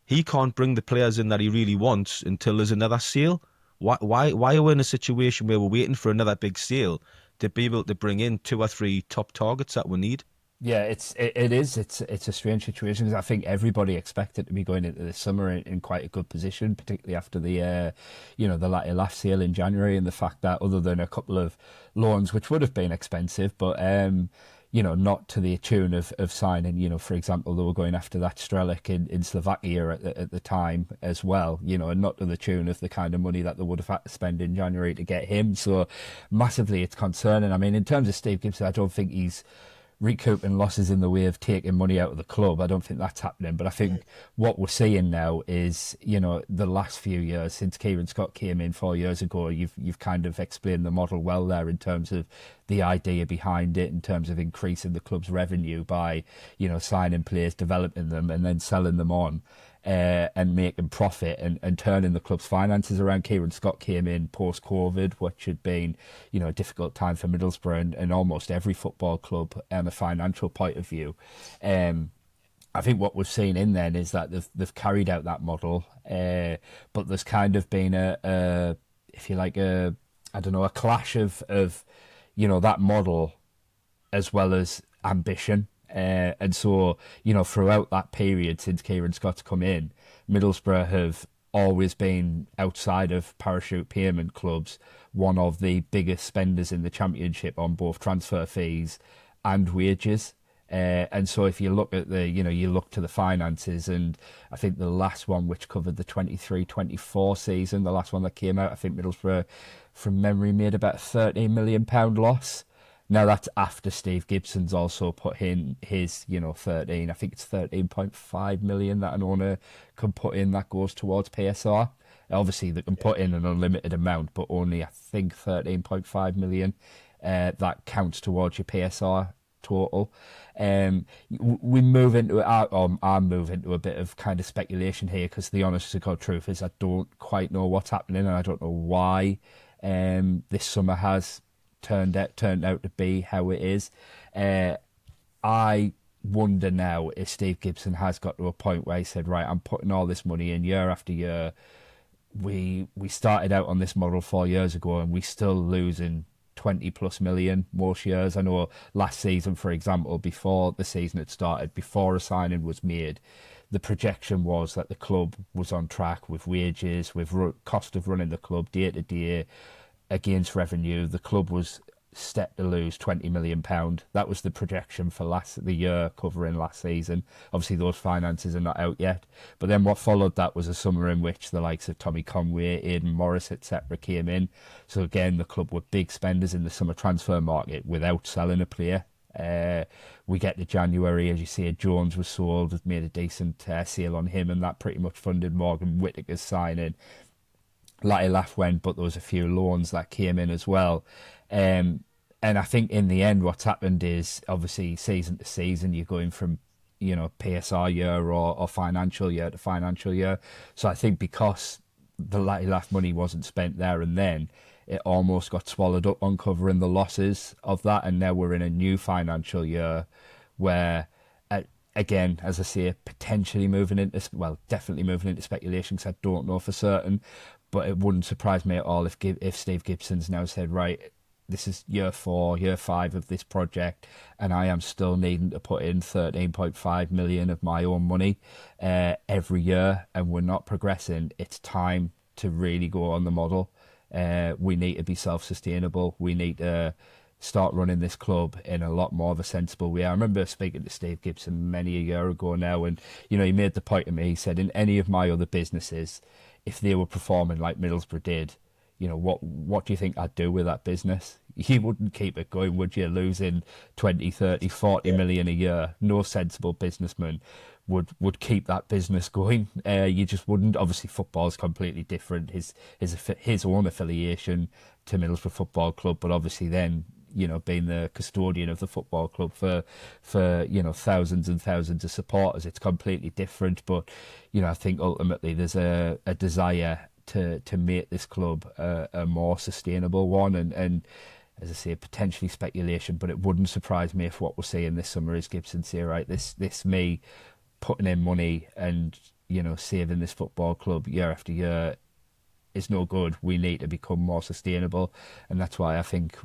he can't bring the players in that he really wants until there's another sale? Why are we in a situation where we're waiting for another big sale to be able to bring in 2 or 3 top targets that we need? Yeah, it's a strange situation because I think everybody expected to be going into this summer in quite a good position, particularly after the Latif sale in January, and the fact that other than a couple of loans which would have been expensive, but not to the tune of signing, for example, they were going after that Strelic in Slovakia at the time as well, and not to the tune of the kind of money that they would have had to spend in January to get him. So massively it's concerning. I mean, in terms of Steve Gibson, I don't think he's recouping losses in the way of taking money out of the club. I don't think that's happening. But I think what we're seeing now is, the last few years since Kieran Scott came in 4 years ago, you've kind of explained the model well there in terms of the idea behind it, in terms of increasing the club's revenue by, signing players, developing them, and then selling them on. And making profit and turning the club's finances around. Kieran Scott came in post-COVID, which had been, a difficult time for Middlesbrough and almost every football club on a financial point of view. I think what we've seen in then is that they've carried out that model, but there's kind of been a clash of that model as well as ambition. And so, throughout that period since Kieran Scott's come in, Middlesbrough have always been, outside of parachute payment clubs, one of the biggest spenders in the Championship on both transfer fees and wages. And so if you look at you look to the finances, and I think the last one, which covered the 23-24 season, the last one that came out, I think Middlesbrough, from memory, made about £13 million loss. Now that's after Steve Gibson's also put in his, 13. I think it's 13.5 million that an owner can put in that goes towards PSR. Obviously, they can put in an unlimited amount, but only I think 13.5 million that counts towards your PSR total. We move into I'm moving into a bit of kind of speculation here, because the honest to God truth is I don't quite know what's happening, and I don't know why this summer has turned out to be how it is. I wonder now if Steve Gibson has got to a point where he said, right, I'm putting all this money in year after year. We started out on this model 4 years ago, and we still losing 20 plus million most years. I know last season, for example, before the season had started, before a signing was made, the projection was that the club was on track with wages, with cost of running the club day to day against revenue. The club was set to lose £20 million. That was the projection for the year covering last season. Obviously, those finances are not out yet. But then what followed that was a summer in which the likes of Tommy Conway, Aidan Morris, etc. came in. So again, the club were big spenders in the summer transfer market without selling a player. We get to January, as you say, Jones was sold, has made a decent sale on him, and that pretty much funded Morgan Whittaker's signing. Latte Laugh went, but there was a few loans that came in as well. And I think in the end, what's happened is obviously season to season, you're going from, PSR year or financial year to financial year. So I think because the Latte Laugh money wasn't spent there and then, it almost got swallowed up on covering the losses of that. And now we're in a new financial year where, again, as I say, potentially definitely moving into speculation, because I don't know for certain. But it wouldn't surprise me at all if Steve Gibson's now said, right, this is year 4, year 5 of this project, and I am still needing to put in 13.5 million of my own money every year, and we're not progressing. It's time to really go on the model. We need to be self-sustainable. We need to start running this club in a lot more of a sensible way. I remember speaking to Steve Gibson many a year ago now, and he made the point to me. He said, in any of my other businesses, if they were performing like Middlesbrough did, what do you think I'd do with that business? You wouldn't keep it going, would you? Losing 20, 30, 40 million a year. No sensible businessman would keep that business going. You just wouldn't. Obviously, football's completely different. His own affiliation to Middlesbrough Football Club, but obviously then, being the custodian of the football club for thousands and thousands of supporters, it's completely different. But I think ultimately there's a desire to make this club a more sustainable one, and as I say, potentially speculation, but it wouldn't surprise me if what we're seeing this summer is Gibson say, right, this me putting in money and saving this football club year after year is no good. We need to become more sustainable, and that's why I think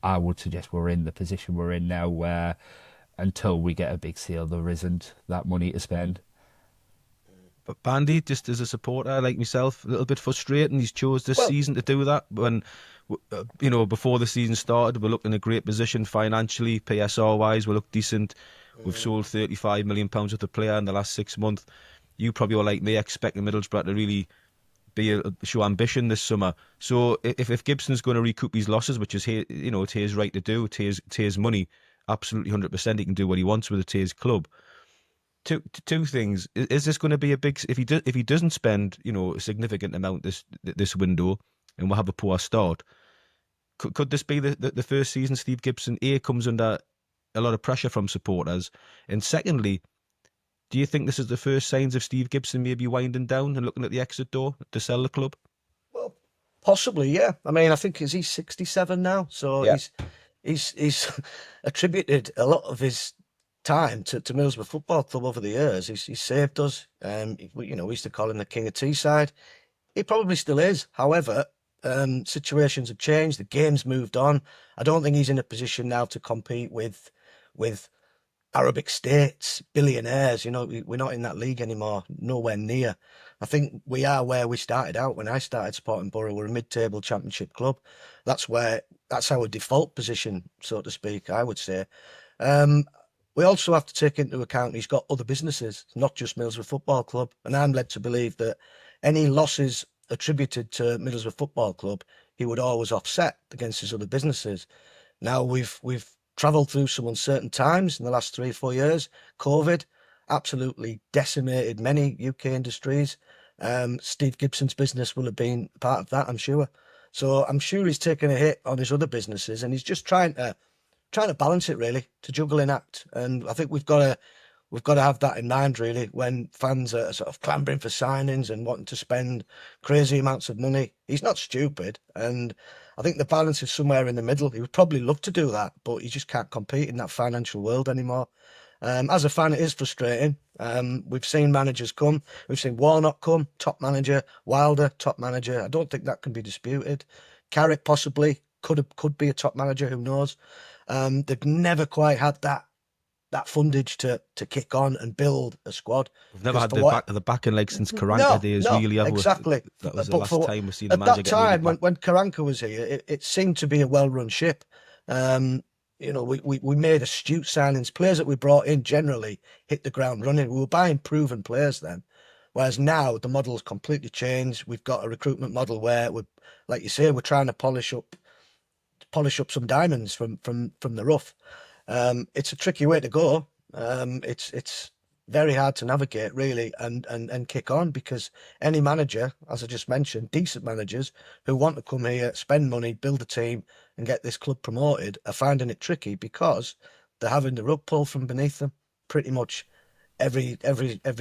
I would suggest we're in the position we're in now, where until we get a big sale, there isn't that money to spend. But Bandy, just as a supporter like myself, a little bit frustrating. He's chose this season to do that when, before the season started, we looked in a great position financially, PSR-wise, we look decent. We've sold £35 million worth of player in the last 6 months. You probably were like me, expecting Middlesbrough to really show ambition this summer. So if Gibson's going to recoup his losses, which is it's his right to do, it's his money, absolutely 100%, he can do what he wants with it. It's his club. Two things. Is this going to be a big? If he doesn't spend a significant amount this window, and we'll have a poor start, could this be the first season Steve Gibson comes under a lot of pressure from supporters, and secondly, do you think this is the first signs of Steve Gibson maybe winding down and looking at the exit door to sell the club? Well, possibly, yeah. I mean, I think he's 67 now, so yeah. He's attributed a lot of his time to Middlesbrough Football Club over the years. He's saved us. We used to call him the King of Teesside. He probably still is. However, situations have changed. The game's moved on. I don't think he's in a position now to compete with Arabic states, billionaires. We're not in that league anymore. Nowhere near. I think we are where we started out when I started supporting Boro. We're a mid-table championship club. That's our default position, so to speak, I would say. We also have to take into account he's got other businesses, not just Middlesbrough Football Club. And I'm led to believe that any losses attributed to Middlesbrough Football Club, he would always offset against his other businesses. Now we've travelled through some uncertain times in the last 3 or 4 years. COVID absolutely decimated many UK industries. Steve Gibson's business will have been part of that, I'm sure. So I'm sure he's taken a hit on his other businesses, and he's just trying to balance it, really, to juggle in act. And I think we've got to have that in mind, really, when fans are sort of clambering for signings and wanting to spend crazy amounts of money. He's not stupid, and I think the balance is somewhere in the middle. He would probably love to do that, but he just can't compete in that financial world anymore. As a fan, it is frustrating. We've seen managers come. We've seen Warnock come, top manager. Wilder, top manager. I don't think that can be disputed. Carrick possibly could be a top manager. Who knows? They've never quite had that fundage to kick on and build a squad. We've never had the back and leg since Karanka days, really. Exactly. That was the last time we've seen a at manager that time get when Karanka was here, it seemed to be a well-run ship. We made astute signings. Players that we brought in generally hit the ground running. We were buying proven players then, whereas now the model's completely changed. We've got a recruitment model where like you say, we're trying to polish up some diamonds from the rough. It's a tricky way to go. It's very hard to navigate, really, and kick on, because any manager, as I just mentioned, decent managers who want to come here, spend money, build a team, and get this club promoted are finding it tricky because they're having the rug pulled from beneath them pretty much every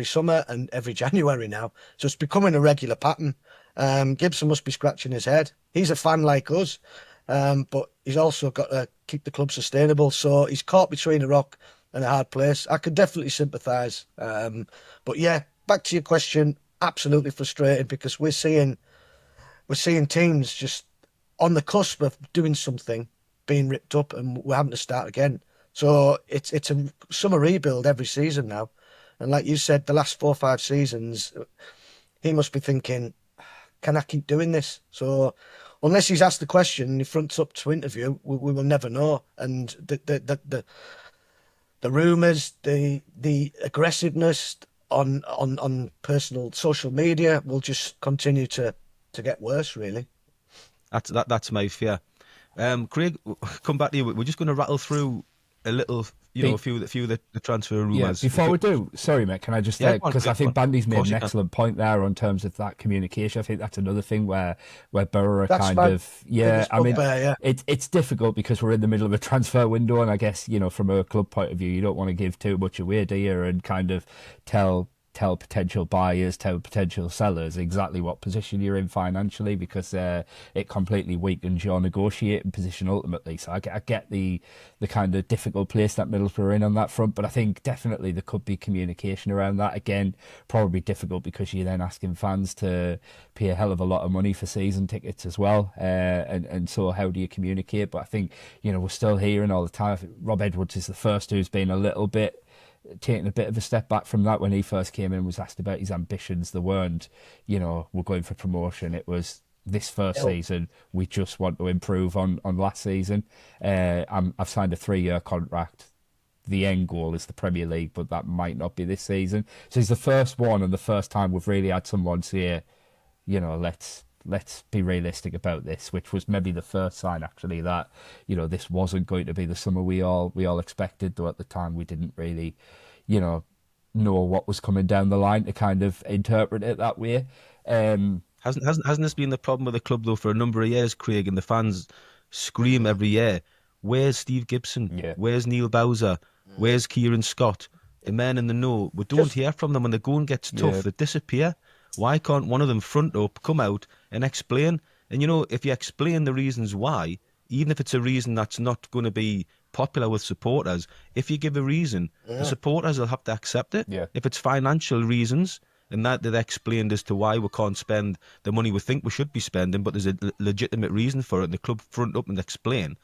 summer and every January now. So it's becoming a regular pattern. Gibson must be scratching his head. He's a fan like us. But he's also got to keep the club sustainable. So he's caught between a rock and a hard place. I could definitely sympathise. But yeah, back to your question, absolutely frustrated, because we're seeing teams just on the cusp of doing something, being ripped up, and we're having to start again. So it's a summer rebuild every season now. And like you said, the last 4 or 5 seasons, he must be thinking, can I keep doing this? So unless he's asked the question and he fronts up to interview, we will never know. And the rumours, the aggressiveness on personal social media will just continue to get worse, really. That's my fear. Craig, come back to you. We're just going to rattle through a little, a few of the transfer rumours. Yeah, before we do, sorry, mate, can I just because I think Bandy's made an excellent point there in terms of that communication. I think that's another thing where Borough are it's difficult because we're in the middle of a transfer window, and I guess, from a club point of view, you don't want to give too much away, do you? And kind of tell potential buyers, tell potential sellers exactly what position you're in financially, because it completely weakens your negotiating position ultimately. So I get the kind of difficult place that Middlesbrough are in on that front, but I think definitely there could be communication around that. Again, probably difficult because you're then asking fans to pay a hell of a lot of money for season tickets as well, and so how do you communicate? But I think, we're still hearing all the time. I think Rob Edwards is the first who's been taking a bit of a step back from that. When he first came in and was asked about his ambitions, they weren't, we're going for promotion. It was this first season, we just want to improve on last season. I've signed a 3-year contract. The end goal is the Premier League, but that might not be this season. So he's the first one, and the first time we've really had someone say, let's be realistic about this, which was maybe the first sign, actually, that, this wasn't going to be the summer we all expected, though at the time we didn't really, know what was coming down the line to kind of interpret it that way. Hasn't this been the problem with the club, though, for a number of years, Craig? And the fans scream every year, where's Steve Gibson? Yeah. Where's Neil Bowser? Where's Kieran Scott? The men in the know. We don't hear from them. When the going gets tough, they disappear. Why can't one of them front up, come out and explain? And, if you explain the reasons why, even if it's a reason that's not going to be popular with supporters, if you give a reason, the supporters will have to accept it. Yeah. If it's financial reasons, and that they've explained as to why we can't spend the money we think we should be spending, but there's a legitimate reason for it, and the club front up and explain,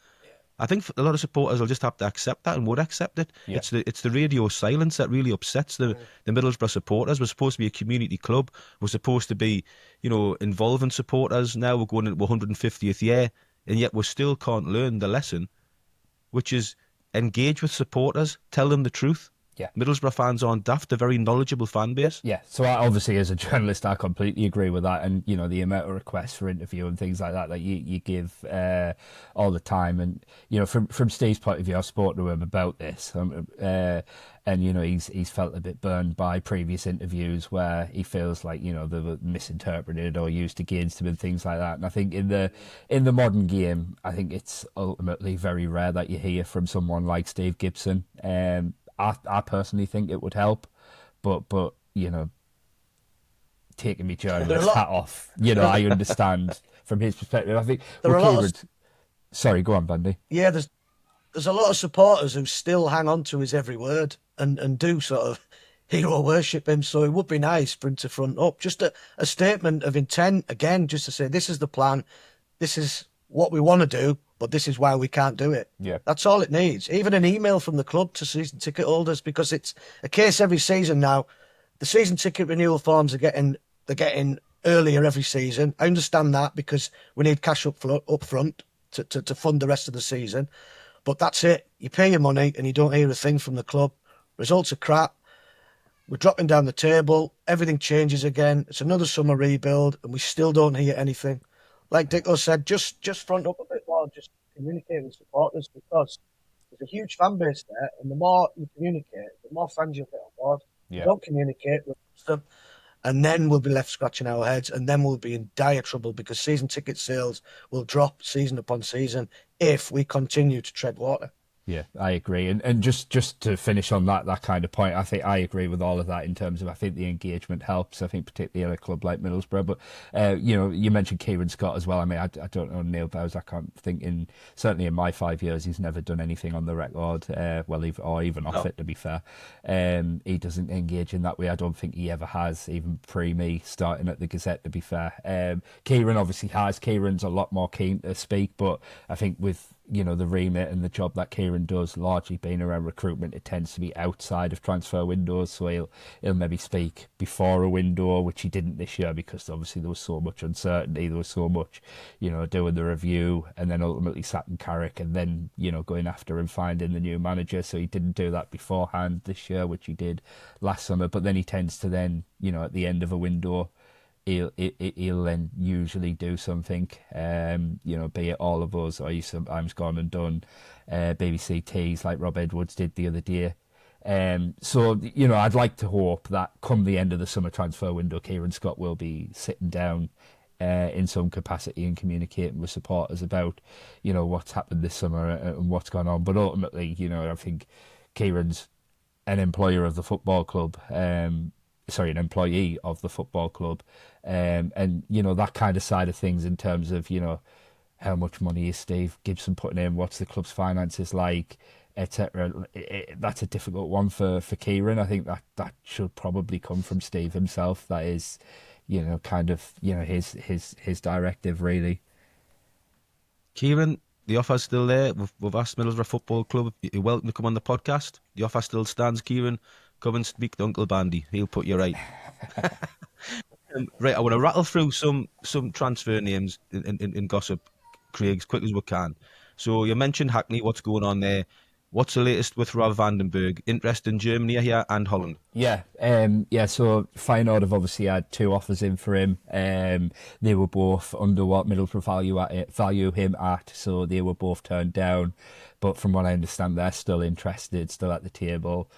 I think a lot of supporters will just have to accept that and would accept it. Yeah. It's the radio silence that really upsets the Middlesbrough supporters. We're supposed to be a community club. We're supposed to be, involving supporters. Now we're going into 150th year, and yet we still can't learn the lesson, which is engage with supporters, tell them the truth. Yeah. Middlesbrough fans aren't daft. They're a very knowledgeable fan base. Yeah, so I, obviously as a journalist, I completely agree with that, and the amount of requests for interview and things like that you give all the time, and from Steve's point of view, I've spoken to him about this, and he's felt a bit burned by previous interviews where he feels like they were misinterpreted or used against him and things like that. And I think in the modern game, I think it's ultimately very rare that you hear from someone like Steve Gibson. I personally think it would help. But taking me journalist hat off, I understand from his perspective. I think sorry, go on, Bandy. Yeah, there's a lot of supporters who still hang on to his every word and do sort of hero worship him. So it would be nice for him to front up just a statement of intent again, just to say this is the plan, this is what we want to do, but this is why we can't do it. Yeah, that's all it needs. Even an email from the club to season ticket holders, because it's a case every season now. The season ticket renewal forms they're getting earlier every season. I understand that because we need cash up front to fund the rest of the season. But that's it. You pay your money and you don't hear a thing from the club. Results are crap. We're dropping down the table. Everything changes again. It's another summer rebuild and we still don't hear anything. Like Dicko said, just front up a bit more, just communicate with supporters, because there's a huge fan base there, and the more you communicate, the more fans you'll get on board. Yeah. Don't communicate with them, and then we'll be left scratching our heads, and then we'll be in dire trouble because season ticket sales will drop season upon season if we continue to tread water. Yeah, I agree. And just to finish on that kind of point, I think I agree with all of that in terms of I think the engagement helps. I think particularly at a club like Middlesbrough. But, you mentioned Kieran Scott as well. I mean, I don't know Neil Bowes. I can't think certainly in my 5 years, he's never done anything on the record, or even off it, to be fair. He doesn't engage in that way. I don't think he ever has, even pre me starting at the Gazette, to be fair. Kieran obviously has. Kieran's a lot more keen to speak, but I think with the remit and the job that Kieran does largely being around recruitment, it tends to be outside of transfer windows, so he'll maybe speak before a window, which he didn't this year because obviously there was so much uncertainty, there was so much doing the review and then ultimately sacking Carrick and then going after and finding the new manager, so he didn't do that beforehand this year, which he did last summer. But then he tends to then at the end of a window he'll then usually do something, be it all of us or he's sometimes gone and done BBC Tees like Rob Edwards did the other day. So I'd like to hope that come the end of the summer transfer window, Kieran Scott will be sitting down in some capacity and communicating with supporters about what's happened this summer and what's gone on. But ultimately, I think Kieran's an employer of the football club. An employee of the football club, and that kind of side of things in terms of how much money is Steve Gibson putting in, what's the club's finances like, etc. That's a difficult one for Kieran. I think that should probably come from Steve himself. That is, his directive really. Kieran, the offer's still there. We've asked Middlesbrough Football Club. You're welcome to come on the podcast. The offer still stands, Kieran. Come and speak to Uncle Bandy. He'll put you right. Right, I want to rattle through some transfer names in gossip, Craig, as quick as we can. So you mentioned Hackney. What's going on there? What's the latest with Rav Vandenberg? Interest in Germany here and Holland? Yeah. So Feyenoord have obviously had 2 offers in for him. They were both under what Middlesbrough value him at, so they were both turned down. But from what I understand, they're still interested, still at the table.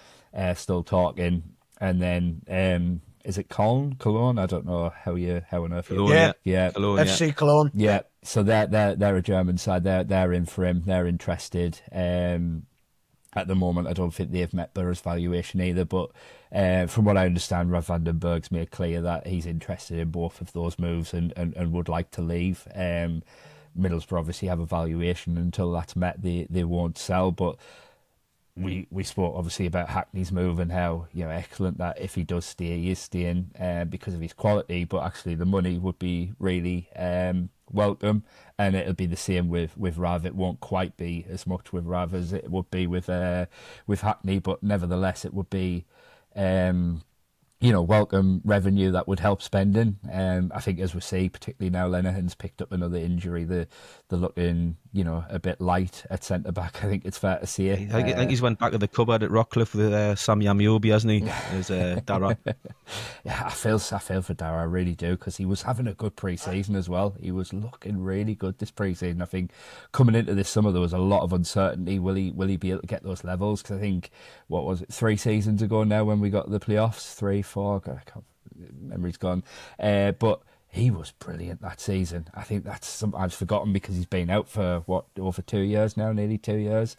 Still talking, and then is it Cologne? I don't know how on earth. Cologne, yeah, Cologne, FC Cologne. Yeah, so they're a German side. They're in for him. They're interested. At the moment, I don't think they've met Borough's valuation either. But from what I understand, Rav Vandenberg's made clear that he's interested in both of those moves and would like to leave. Middlesbrough obviously have a valuation. Until that's met, they won't sell. But we spoke obviously about Hackney's move and how excellent that if he does stay, he is staying because of his quality. But actually, the money would be really welcome, and it'll be the same with Rav. It won't quite be as much with Rav as it would be with Hackney, but nevertheless, it would be welcome revenue that would help spending. I think, as we see, particularly now Lenihan's picked up another injury, they're looking, a bit light at centre back. I think it's fair to say. I think he's went back to the cupboard at Rockcliffe with Sam Yamiobi, hasn't he? As Dara. Yeah, I feel for Dara, I really do, because he was having a good pre-season as well. He was looking really good this pre-season. I think coming into this summer there was a lot of uncertainty. Will he be able to get those levels? Because I think, what was it, 3 seasons ago now when we got the playoffs, 3, 4, God, memory's gone. But he was brilliant that season. I think that's something I've forgotten because he's been out for over 2 years now, nearly 2 years.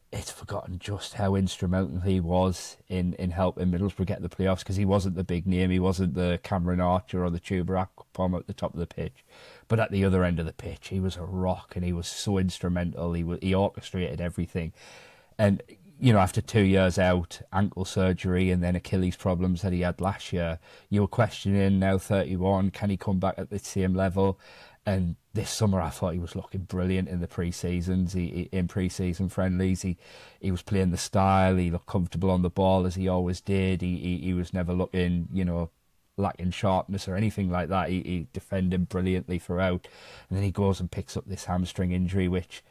It's forgotten just how instrumental he was in helping Middlesbrough get the playoffs, because he wasn't the big name, he wasn't the Cameron Archer or the Tuber Akpom at the top of the pitch, but at the other end of the pitch he was a rock, and he was so instrumental. He orchestrated everything. And after 2 years out, ankle surgery and then Achilles problems that he had last year, you were questioning, now 31, can he come back at the same level? And this summer, I thought he was looking brilliant in the pre-seasons. In pre-season friendlies, he was playing the style. He looked comfortable on the ball, as he always did. He was never looking, lacking sharpness or anything like that. He defended brilliantly throughout. And then he goes and picks up this hamstring injury, which,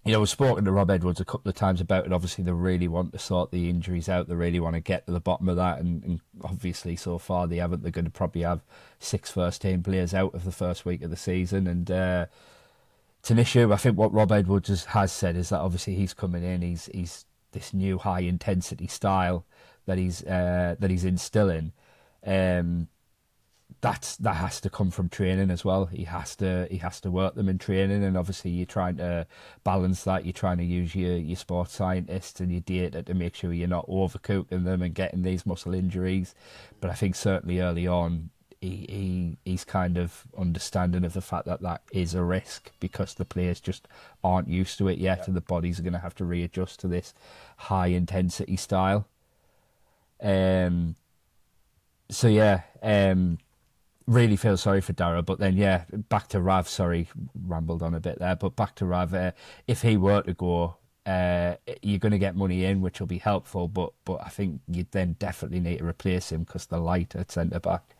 we've spoken to Rob Edwards a couple of times about it. Obviously, they really want to sort the injuries out. They really want to get to the bottom of that. And obviously, so far, they haven't. They're going to probably have 6 first-team players out of the first week of the season. And it's an issue. I think what Rob Edwards has said is that obviously he's coming in. He's this new high-intensity style that he's instilling. That has to come from training as well. He has to work them in training, and obviously you're trying to balance that. You're trying to use your sports scientists and your data to make sure you're not overcooking them and getting these muscle injuries. But I think certainly early on, he's kind of understanding of the fact that is a risk, because the players just aren't used to it yet, and the bodies are going to have to readjust to this high intensity style. Really feel sorry for Dara, but then back to Rav. Sorry, rambled on a bit there, but back to Rav. If he were to go, you're going to get money in, which will be helpful, but I think you'd then definitely need to replace him, because they're light at centre back.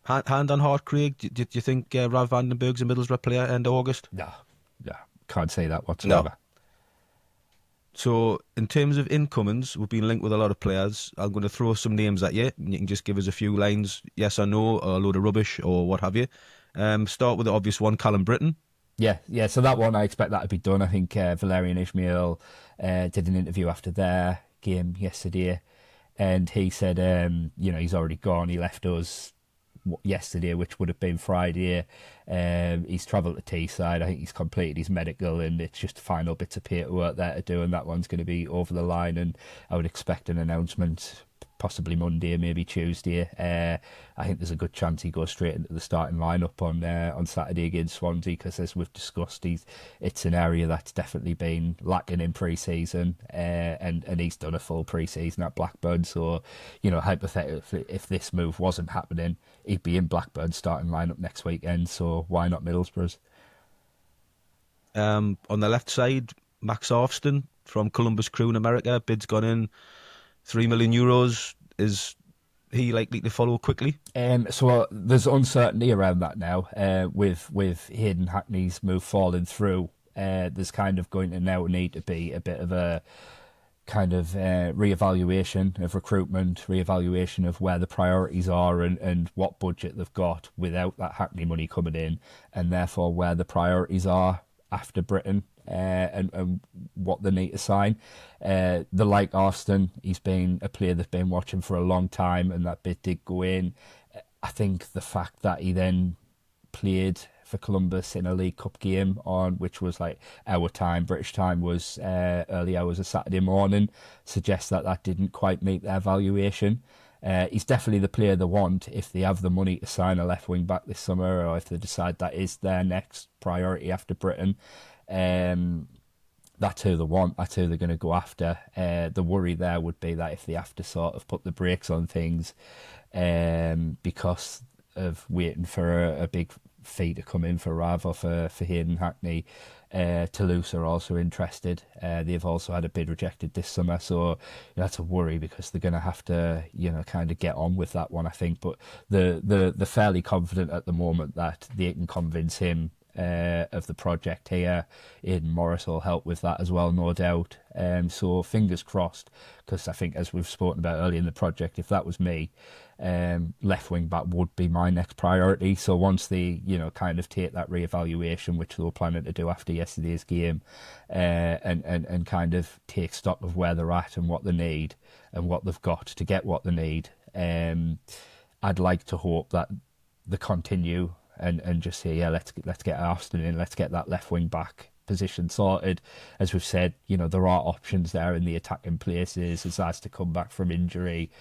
Hand on heart, Craig. Do you think Rav Vandenberg's a Middlesbrough player end of August? No, can't say that whatsoever. No. So, in terms of incomings, we've been linked with a lot of players. I'm going to throw some names at you, and you can just give us a few lines, yes or no, or a load of rubbish, or what have you. Start with the obvious one, Callum Britton. Yeah. So that one, I expect that to be done. I think Valerian Ismail did an interview after their game yesterday, and he said, he's already gone. He left us yesterday, which would have been Friday. He's travelled to Teesside. I think he's completed his medical, and it's just final bits of paperwork there to do, and that one's going to be over the line, and I would expect an announcement possibly Monday, maybe Tuesday. I think there's a good chance he goes straight into the starting lineup on Saturday against Swansea, because as we've discussed, it's an area that's definitely been lacking in pre-season, and he's done a full pre-season at Blackburn. So, hypothetically, if this move wasn't happening, he'd be in Blackburn's starting lineup next weekend. So why not Middlesbrough's? On the left side, Max Arfston from Columbus Crew in America. Bid's gone in, €3 million. Is he likely to follow quickly? So there's uncertainty around that now. With Hayden Hackney's move falling through, there's kind of going to now need to be a bit of a kind of reevaluation of recruitment, reevaluation of where the priorities are, and what budget they've got without that Hackney money coming in, and therefore where the priorities are after Britain, and what they need to sign. The like Arfston, he's been a player they've been watching for a long time, and that bid did go in. I think the fact that he then played for Columbus in a League Cup game which was like our time, British time was early hours of Saturday morning, suggests that didn't quite meet their valuation. He's definitely the player they want if they have the money to sign a left wing back this summer, or if they decide that is their next priority after Britain. That's who they want, that's who they're going to go after. The worry there would be that if they have to sort of put the brakes on things because of waiting for a big fee to come in for Rav or for Hayden Hackney, Toulouse are also interested. They've also had a bid rejected this summer, so that's a worry because they're going to have to, kind of get on with that one, I think. But they're fairly confident at the moment that they can convince him of the project here. Aidan Morris will help with that as well, no doubt. So fingers crossed, because I think, as we've spoken about earlier in the project, if that was me, left wing back would be my next priority. So once they, kind of take that reevaluation, which they were planning to do after yesterday's game, and kind of take stock of where they're at and what they need and what they've got to get what they need, I'd like to hope that they continue and just say, let's get Austin in, let's get that left wing back position sorted. As we've said, there are options there in the attacking places. As has to come back from injury,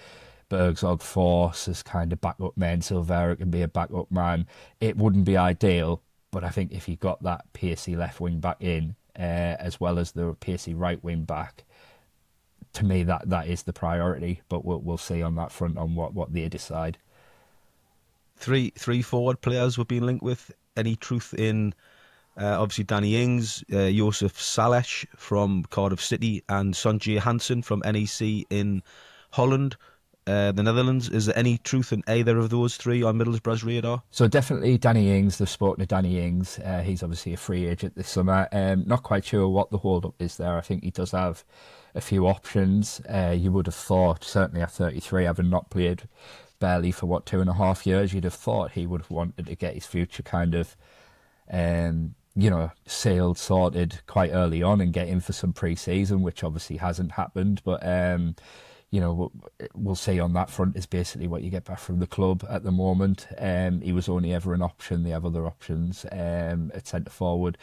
Bergsog Force as kind of backup man, Silvera can be a backup man. It wouldn't be ideal, but I think if you got that pacey left wing back in, as well as the pacey right wing back, to me that is the priority. But we'll see on that front on what they decide. Three forward players were being linked with. Any truth in obviously Danny Ings, Josef Salesh from Cardiff City, and Sanjay Hansen from NEC in Holland, the Netherlands? Is there any truth in either of those three on Middlesbrough's radar? So definitely Danny Ings. They've spoken to Danny Ings. He's obviously a free agent this summer. Not quite sure what the hold-up is there. I think he does have a few options. You would have thought, certainly at 33, having not played barely for 2.5 years, you'd have thought he would have wanted to get his future kind of sailed, sorted quite early on and get in for some pre-season, which obviously hasn't happened. But we'll see on that front is basically what you get back from the club at the moment. He was only ever an option. They have other options at centre forward.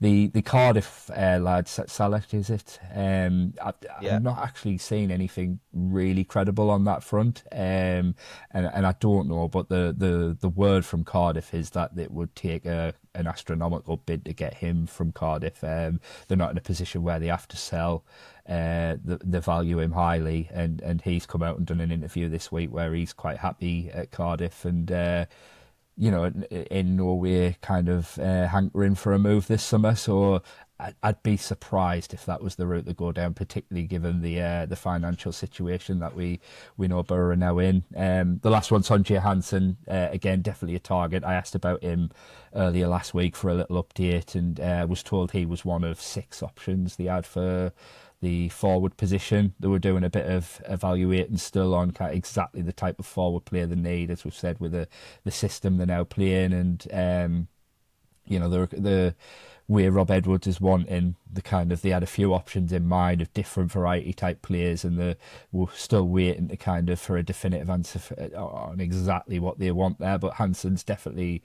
The Cardiff lad, Salah, is it? I've not actually seen anything really credible on that front, and I don't know. But the word from Cardiff is that it would take an astronomical bid to get him from Cardiff. They're not in a position where they have to sell. They value him highly, and he's come out and done an interview this week where he's quite happy at Cardiff and in no way kind of hankering for a move this summer. So I'd be surprised if that was the route to go down, particularly given the financial situation that we know Boro are now in. The last one, Sanjay Hansen, again, definitely a target. I asked about him earlier last week for a little update and was told he was one of 6 options they had for the forward position. They were doing a bit of evaluating still on kind of exactly the type of forward player they need, as we've said, with the system they're now playing, and the way Rob Edwards is wanting they had a few options in mind of different variety type players, and they were still waiting to kind of for a definitive answer on exactly what they want there. But Hansen's definitely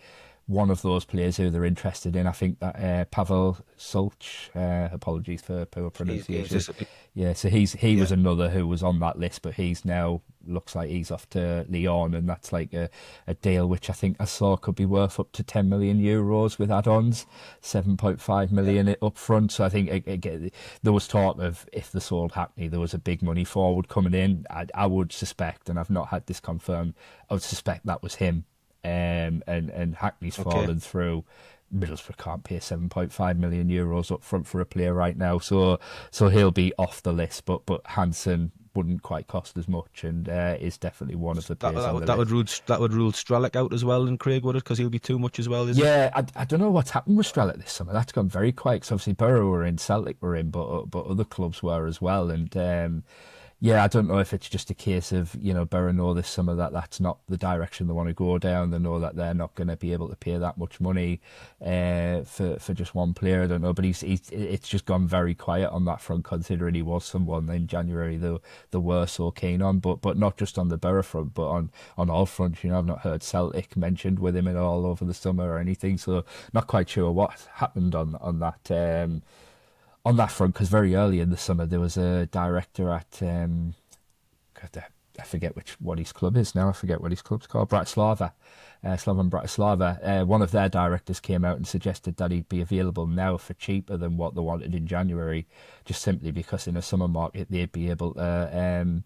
one of those players who they're interested in. I think that Pavel Sulch, apologies for poor pronunciation. So he was another who was on that list, but he's now looks like he's off to Lyon, and that's like a deal which I think I saw could be worth up to 10 million euros with add-ons, 7.5 million up front. So I think there was talk of, if they sold Hackney, there was a big money forward coming in. I would suspect, and I've not had this confirmed, I would suspect that was him. And Hackney's fallen through. Middlesbrough can't pay 7.5 million euros up front for a player right now, so he'll be off the list. But Hansen wouldn't quite cost as much, and is definitely one of the players on the list. That would rule Strellick out as well, and Craig would it, because he'll be too much as well. I don't know what's happened with Strellick this summer. That's gone very quiet. Cause obviously Borough were in, Celtic were in, but other clubs were as well, and. I don't know if it's just a case of, Borough know this summer that that's not the direction they want to go down. They know that they're not going to be able to pay that much money for just one player. I don't know, but it's just gone very quiet on that front, considering he was someone in January they were so keen on. But not just on the Borough front, but on all fronts. I've not heard Celtic mentioned with him at all over the summer or anything. So not quite sure what happened on that. On that front, because very early in the summer there was a director at I forget what his club is now. I forget what his club's called. Bratislava, Slovan Bratislava. One of their directors came out and suggested that he'd be available now for cheaper than what they wanted in January, just simply because in a summer market they'd be able to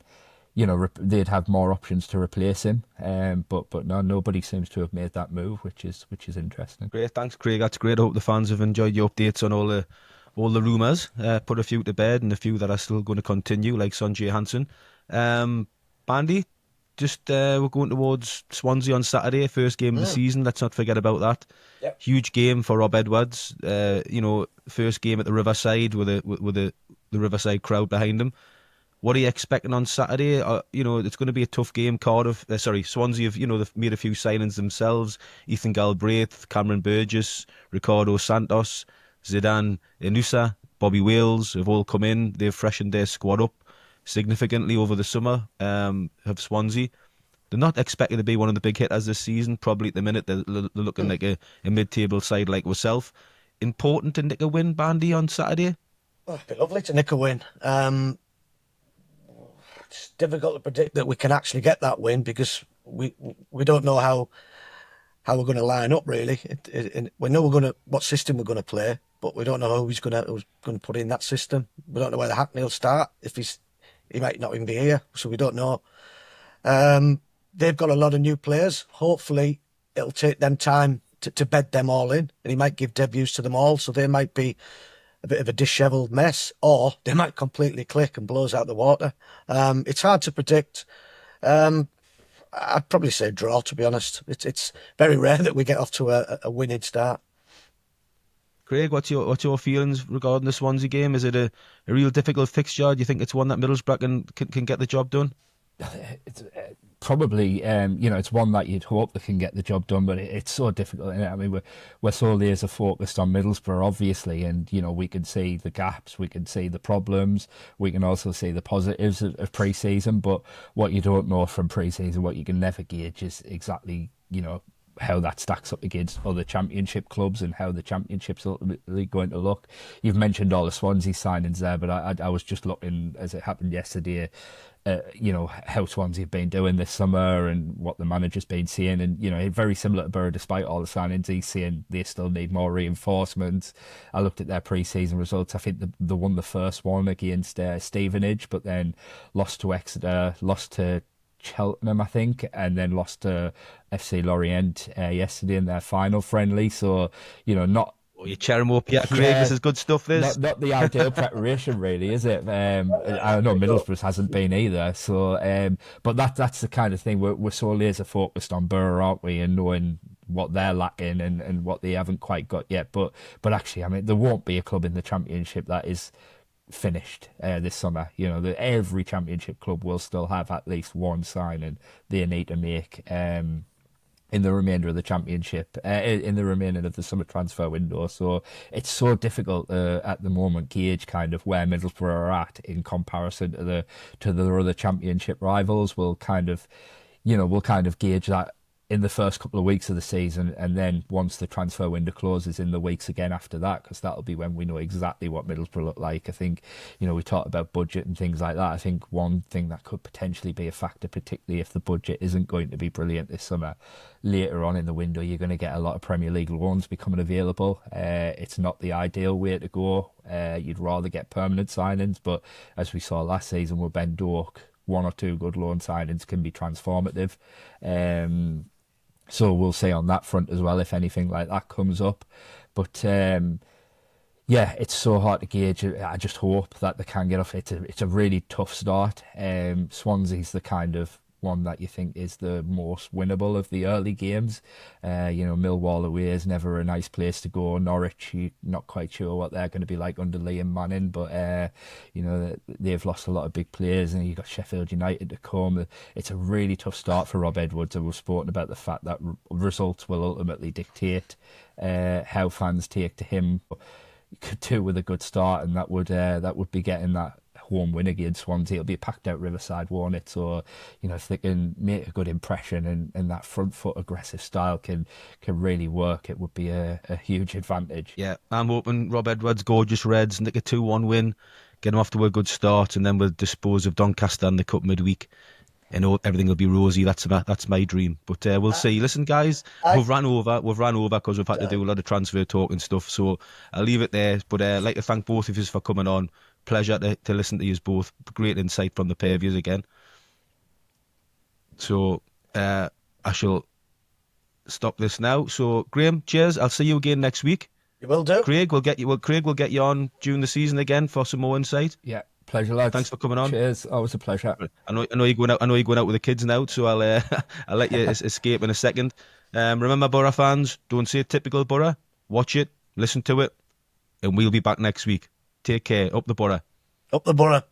they'd have more options to replace him. But no, nobody seems to have made that move, which is interesting. Great, thanks, Craig. That's great. I hope the fans have enjoyed your updates on all the rumours. Put a few to bed, and a few that are still going to continue, like Sanjay Hansen. Bandy, just we're going towards Swansea on Saturday, first game of the season. Let's not forget about that. Yep. Huge game for Rob Edwards. First game at the Riverside with the Riverside crowd behind him. What are you expecting on Saturday? It's going to be a tough game. Swansea have, they've made a few signings themselves. Ethan Galbraith, Cameron Burgess, Ricardo Santos, Zidane Inusa, Bobby Wales have all come in. They've freshened their squad up significantly over the summer, have Swansea. They're not expected to be one of the big hitters this season. Probably at the minute they're looking like a mid-table side like ourselves. Important to nick a win, Bandy, on Saturday? Oh, it'd be lovely to nick a win. It's difficult to predict that we can actually get that win because we don't know how we're going to line up really. We know what system we're going to play, but we don't know who's going to put in that system. We don't know whether Hackney will start. He might not even be here, so we don't know. They've got a lot of new players. Hopefully, it'll take them time to bed them all in, and he might give debuts to them all, so they might be a bit of a dishevelled mess, or they might completely click and blows out the water. It's hard to predict. I'd probably say draw, to be honest. It's very rare that we get off to a winning start. Craig, what's your feelings regarding the Swansea game? Is it a real difficult fixture? Do you think it's one that Middlesbrough can get the job done? It's probably, it's one that you'd hope they can get the job done, but it's so difficult. I mean, we're so laser focused on Middlesbrough, obviously, and we can see the gaps, we can see the problems, we can also see the positives of pre-season. But what you don't know from pre-season, what you can never gauge, is exactly how that stacks up against other championship clubs and how the championship's ultimately going to look. You've mentioned all the Swansea signings there, but I was just looking, as it happened yesterday, how Swansea have been doing this summer and what the manager's been seeing, and very similar to Boro. Despite all the signings, he's saying they still need more reinforcements. I looked at their pre-season results. I think they won the first one against Stevenage, but then lost to Exeter, lost to Cheltenham, I think, and then lost to FC Lorient yesterday in their final friendly. So not. Oh, you cheer him up, yeah, Craig. Yeah, this is good stuff. This not the ideal preparation, really, is it? I know Middlesbrough hasn't been either. So, but that's the kind of thing we're so laser focused on Boro, aren't we? And knowing what they're lacking and what they haven't quite got yet. But actually, I mean, there won't be a club in the Championship that is finished this summer. Every Championship club will still have at least one signing they need to make in the remainder of the Championship, in the remaining of the summer transfer window. So it's so difficult at the moment gauge kind of where Middlesbrough are at in comparison to the other Championship rivals. We'll kind of gauge that in the first couple of weeks of the season, and then once the transfer window closes in the weeks again after that, because that'll be when we know exactly what Middlesbrough look like. I think, we talked about budget and things like that. I think one thing that could potentially be a factor, particularly if the budget isn't going to be brilliant this summer, later on in the window, you're going to get a lot of Premier League loans becoming available. It's not the ideal way to go. You'd rather get permanent signings, but as we saw last season with Ben Doak, one or two good loan signings can be transformative. So we'll see on that front as well if anything like that comes up. But it's so hard to gauge. I just hope that they can get off. It's a really tough start. Swansea's the kind of one that you think is the most winnable of the early games. Millwall away is never a nice place to go. Norwich, you're not quite sure what they're going to be like under Liam Manning, but they've lost a lot of big players, and you've got Sheffield United to come. It's a really tough start for Rob Edwards, and we've spoken about the fact that results will ultimately dictate how fans take to him. Could do with a good start, and that would be getting that home win against Swansea. It'll be a packed out Riverside, won't it? So, if they can make a good impression and that front foot aggressive style can really work, it would be a huge advantage. Yeah, I'm hoping Rob Edwards, gorgeous Reds, nick a 2-1 win, get them off to a good start, and then we'll dispose of Doncaster in the cup midweek. And everything will be rosy. That's my dream. But we'll see. Listen, guys, we've ran over because we've had to do a lot of transfer talk and stuff. So I'll leave it there. But I'd like to thank both of you for coming on. Pleasure to listen to you both. Great insight from the pair of you again. So I shall stop this now. So Graham, cheers. I'll see you again next week. You will do. Craig will get you on during the season again for some more insight. Yeah, pleasure, lads. Thanks for coming on. Cheers. Always a pleasure. I know you're going out. I know you're going out with the kids now, so I'll I'll let you escape in a second. Remember, Boro fans, don't say typical Boro. Watch it, listen to it, and we'll be back next week. Take care. Up the Boro. Up the Borough.